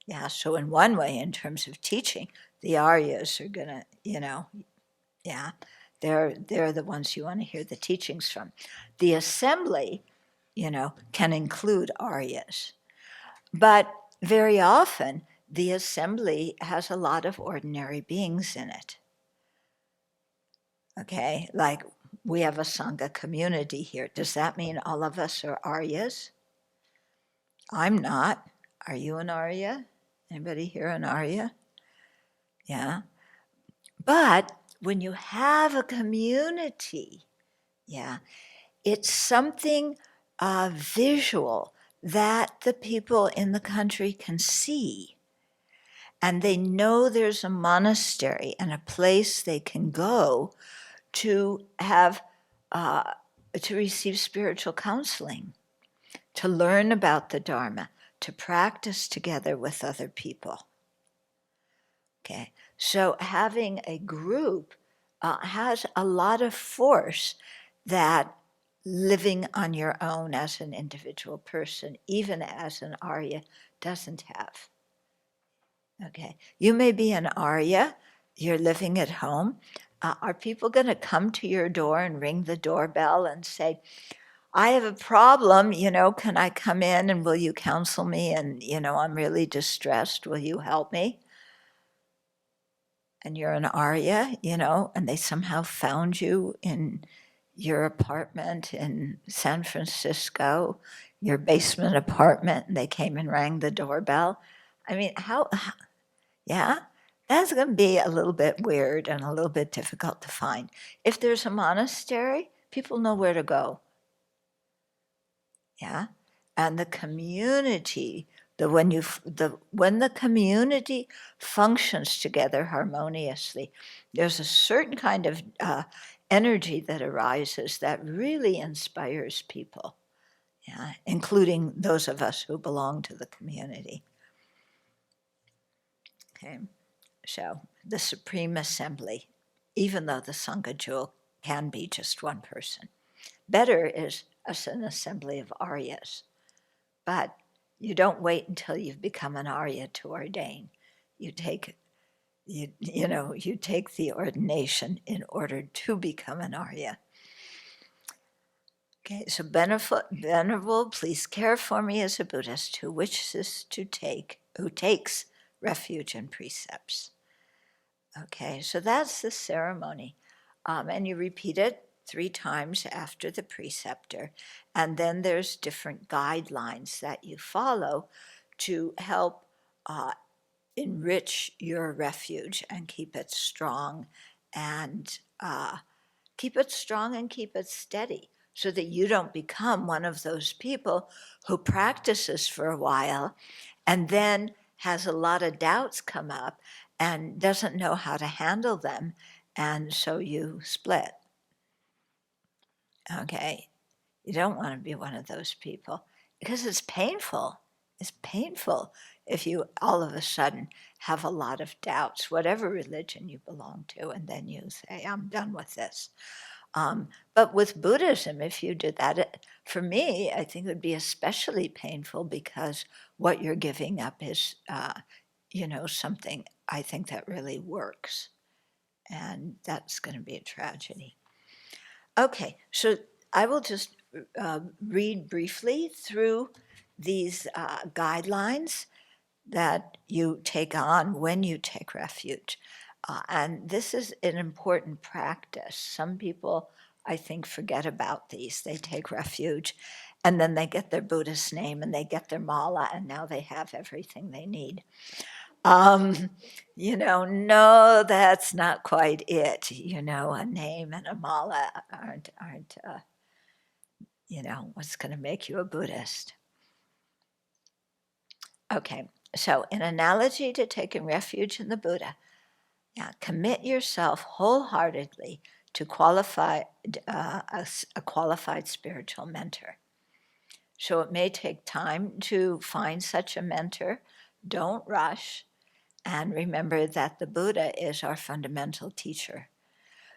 Yeah, so in one way, in terms of teaching, the Aryas are gonna, yeah, they're the ones you want to hear the teachings from. The assembly, can include Aryas, but very often the assembly has a lot of ordinary beings in it. Okay, like we have a Sangha community here. Does that mean all of us are Aryas? I'm not. Are you an Arya? Anybody here an Arya? Yeah. But when you have a community, yeah, it's something visual that the people in the country can see. And they know there's a monastery and a place they can go to have, to receive spiritual counseling, to learn about the Dharma, to practice together with other people. Okay, so having a group has a lot of force that living on your own as an individual person, even as an Arya, doesn't have. Okay, you may be an Arya, you're living at home. Are people going to come to your door and ring the doorbell and say, I have a problem, can I come in and will you counsel me? And, I'm really distressed, will you help me? And you're an Arya, and they somehow found you in your apartment in San Francisco, your basement apartment, and they came and rang the doorbell. I mean, yeah, that's going to be a little bit weird and a little bit difficult to find. If there's a monastery, people know where to go. Yeah, and the community, when the community functions together harmoniously, there's a certain kind of energy that arises that really inspires people. Yeah, including those of us who belong to the community. Okay, so the Supreme Assembly, even though the Sangha Jewel can be just one person, better is an assembly of Aryas. But you don't wait until you've become an Arya to ordain. You take the ordination in order to become an Arya. Okay, so Venerable, please care for me as a Buddhist who takes refuge in precepts. Okay, so that's the ceremony. And you repeat it 3 times after the preceptor. And then there's different guidelines that you follow to help enrich your refuge and keep it strong and keep it steady so that you don't become one of those people who practices for a while and then has a lot of doubts come up and doesn't know how to handle them, and so you split. Okay, you don't want to be one of those people because it's painful. It's painful if you all of a sudden have a lot of doubts, whatever religion you belong to, and then you say, I'm done with this. But with Buddhism, if you did that, for me, I think it would be especially painful because what you're giving up is, something I think that really works. And that's going to be a tragedy. Okay, so I will just read briefly through these guidelines that you take on when you take refuge. And this is an important practice. Some people, I think, forget about these. They take refuge and then they get their Buddhist name and they get their mala and now they have everything they need. No, that's not quite it. A name and a mala aren't what's going to make you a Buddhist. Okay, so in analogy to taking refuge in the Buddha, commit yourself wholeheartedly to a qualified spiritual mentor. So it may take time to find such a mentor. Don't rush. And remember that the Buddha is our fundamental teacher.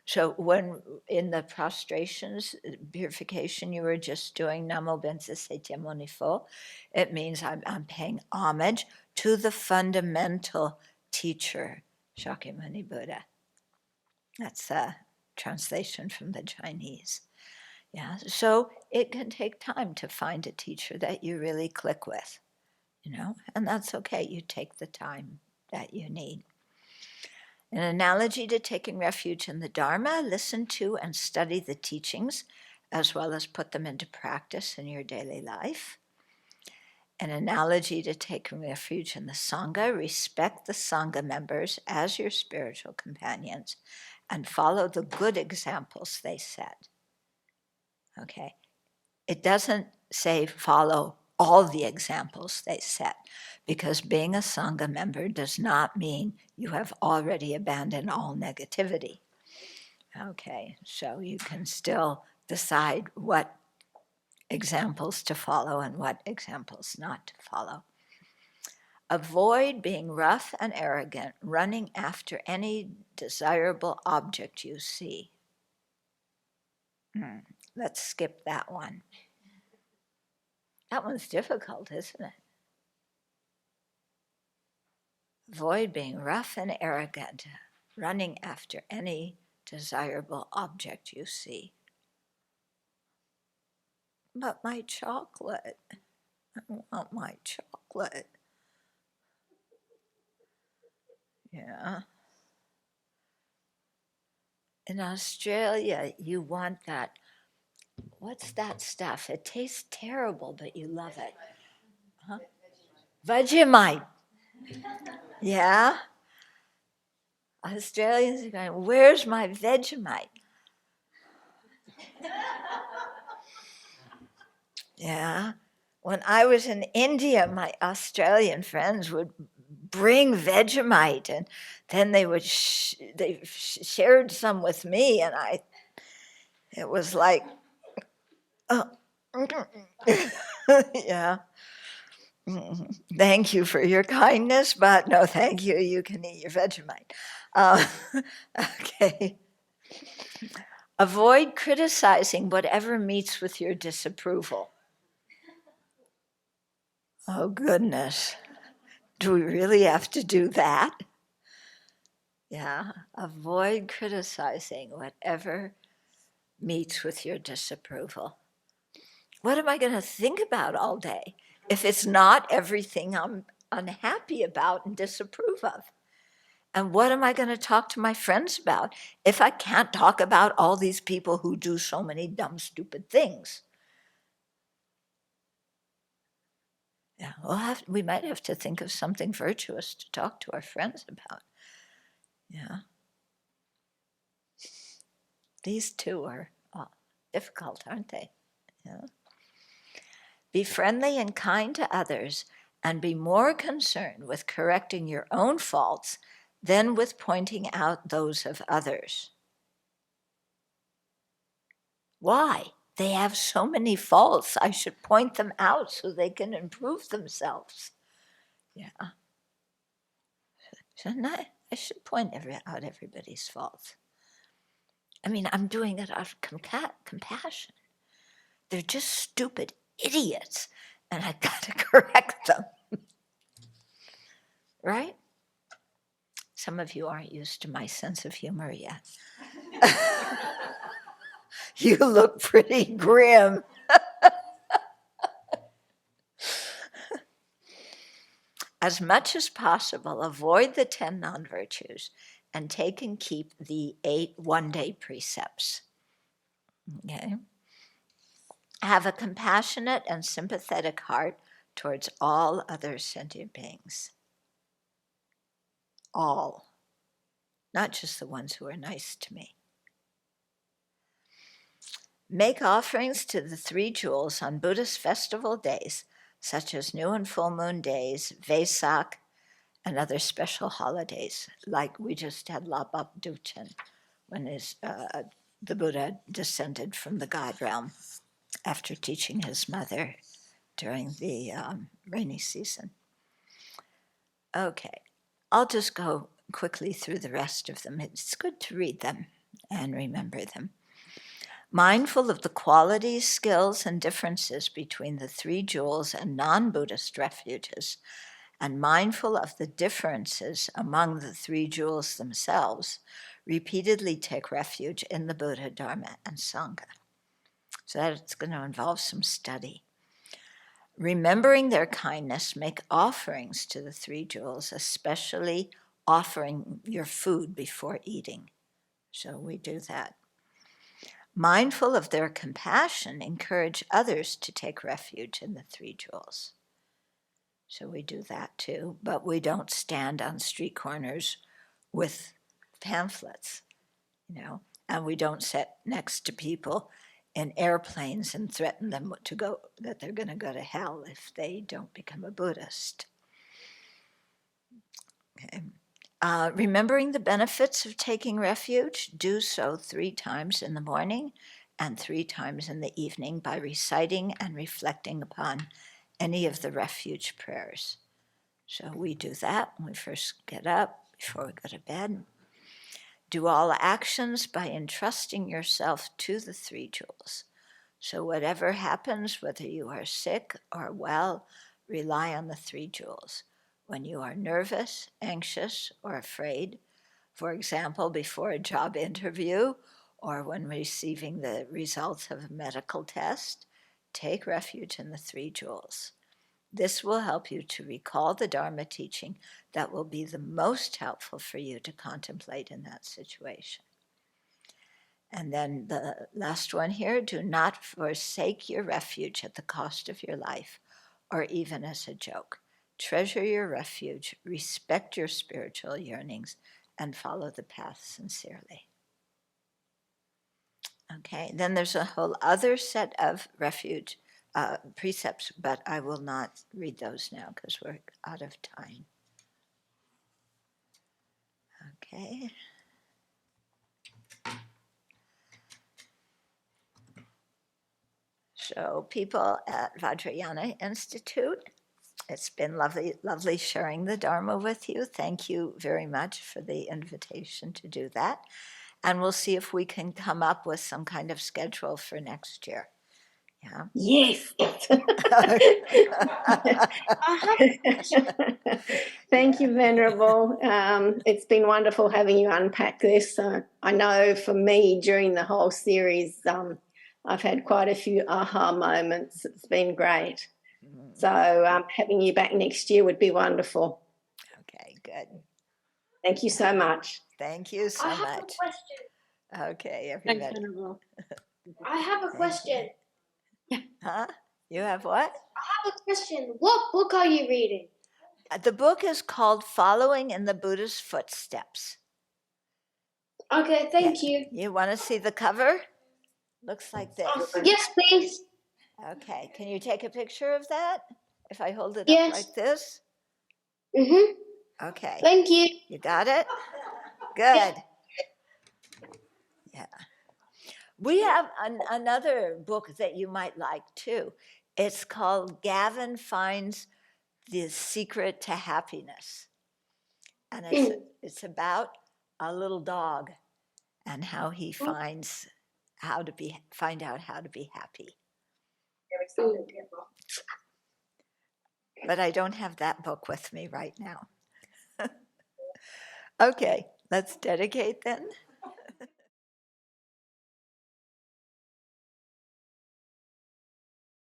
So when in the prostrations, purification, you were just doing Namo Bensa Setya Monifo, it means I'm paying homage to the fundamental teacher, Shakyamuni Buddha. That's a translation from the Chinese. Yeah, so it can take time to find a teacher that you really click with, and that's okay. You take the time that you need. An analogy to taking refuge in the Dharma: listen to and study the teachings, as well as put them into practice in your daily life. An analogy to taking refuge in the Sangha: respect the Sangha members as your spiritual companions and follow the good examples they set. Okay. It doesn't say follow all the examples they set, because being a Sangha member does not mean you have already abandoned all negativity. Okay, so you can still decide what examples to follow and what examples not to follow. Avoid being rough and arrogant, running after any desirable object you see. Let's skip that one. That one's difficult, isn't it? Avoid being rough and arrogant, running after any desirable object you see. But my chocolate, I want my chocolate. Yeah. In Australia, you want that. What's that stuff? It tastes terrible, but you love it. Huh? Vegemite. Yeah. Australians are going, where's my Vegemite? Yeah. When I was in India, my Australian friends would bring Vegemite, and then they would they shared some with me, and it was like, oh, yeah. Thank you for your kindness, but no, thank you. You can eat your Vegemite. Okay. Avoid criticizing whatever meets with your disapproval. Oh, goodness. Do we really have to do that? Yeah. Avoid criticizing whatever meets with your disapproval. What am I going to think about all day if it's not everything I'm unhappy about and disapprove of? And what am I going to talk to my friends about if I can't talk about all these people who do so many dumb, stupid things? Yeah, we might have to think of something virtuous to talk to our friends about. Yeah. These two are difficult, aren't they? Yeah. Be friendly and kind to others, and be more concerned with correcting your own faults than with pointing out those of others. Why? They have so many faults. I should point them out so they can improve themselves. Yeah. Shouldn't I? I should point out everybody's faults. I mean, I'm doing it out of compassion. They're just stupid idiots, and I got to correct them. Right? Some of you aren't used to my sense of humor yet. You look pretty grim. As much as possible, avoid the 10 non-virtues and take and keep the 8 one-day precepts. Okay? Have a compassionate and sympathetic heart towards all other sentient beings. All. Not just the ones who are nice to me. Make offerings to the 3 jewels on Buddhist festival days, such as new and full moon days, Vesak, and other special holidays, like we just had Lapa Duchen, when the Buddha descended from the God realm after teaching his mother during the rainy season. Okay, I'll just go quickly through the rest of them. It's good to read them. and remember them. Mindful of the qualities, skills, and differences between the three jewels and non-Buddhist refuges, and mindful of the differences among the three jewels themselves, repeatedly take refuge in the Buddha, Dharma, and Sangha. So that's going to involve some study. Remembering their kindness, make offerings to the three jewels, especially offering your food before eating. So we do that. Mindful of their compassion, encourage others to take refuge in the three jewels. So we do that too, but we don't stand on street corners with pamphlets, and we don't sit next to people in airplanes and threaten them that they're going to go to hell if they don't become a Buddhist. Okay. Remembering the benefits of taking refuge, do so 3 times in the morning and 3 times in the evening by reciting and reflecting upon any of the refuge prayers. So we do that when we first get up, before we go to bed. Do all actions by entrusting yourself to the three jewels. So whatever happens, whether you are sick or well, rely on the three jewels. When you are nervous, anxious, or afraid, for example, before a job interview or when receiving the results of a medical test, take refuge in the three jewels. This will help you to recall the Dharma teaching that will be the most helpful for you to contemplate in that situation. And then the last one here, do not forsake your refuge at the cost of your life or even as a joke. Treasure your refuge, respect your spiritual yearnings, and follow the path sincerely. Okay, then there's a whole other set of refuge precepts, but I will not read those now because we're out of time. Okay. So people at Vajrayana Institute, it's been lovely sharing the Dharma with you. Thank you very much for the invitation to do that. And we'll see if we can come up with some kind of schedule for next year. Yeah. Yes. Thank you, Venerable. It's been wonderful having you unpack this. I know for me during the whole series, I've had quite a few aha moments. It's been great. So having you back next year would be wonderful. Okay, good. Thank you so much. Thank you so much. I have a question. Okay, everybody. Thanks, Venerable. I have a question. Huh? You have what? I have a question. What book are you reading? The book is called Following in the Buddha's Footsteps. Okay, thank you. You want to see the cover? Looks like this. Yes, please. Okay, can you take a picture of that? If I hold it Yes. up like this? Okay. Thank you. You got it? Good. Yeah. We have another book that you might like too. It's called Gavin Finds the Secret to Happiness. And it's about a little dog and how he finds find out how to be happy. But I don't have that book with me right now. Okay, let's dedicate then.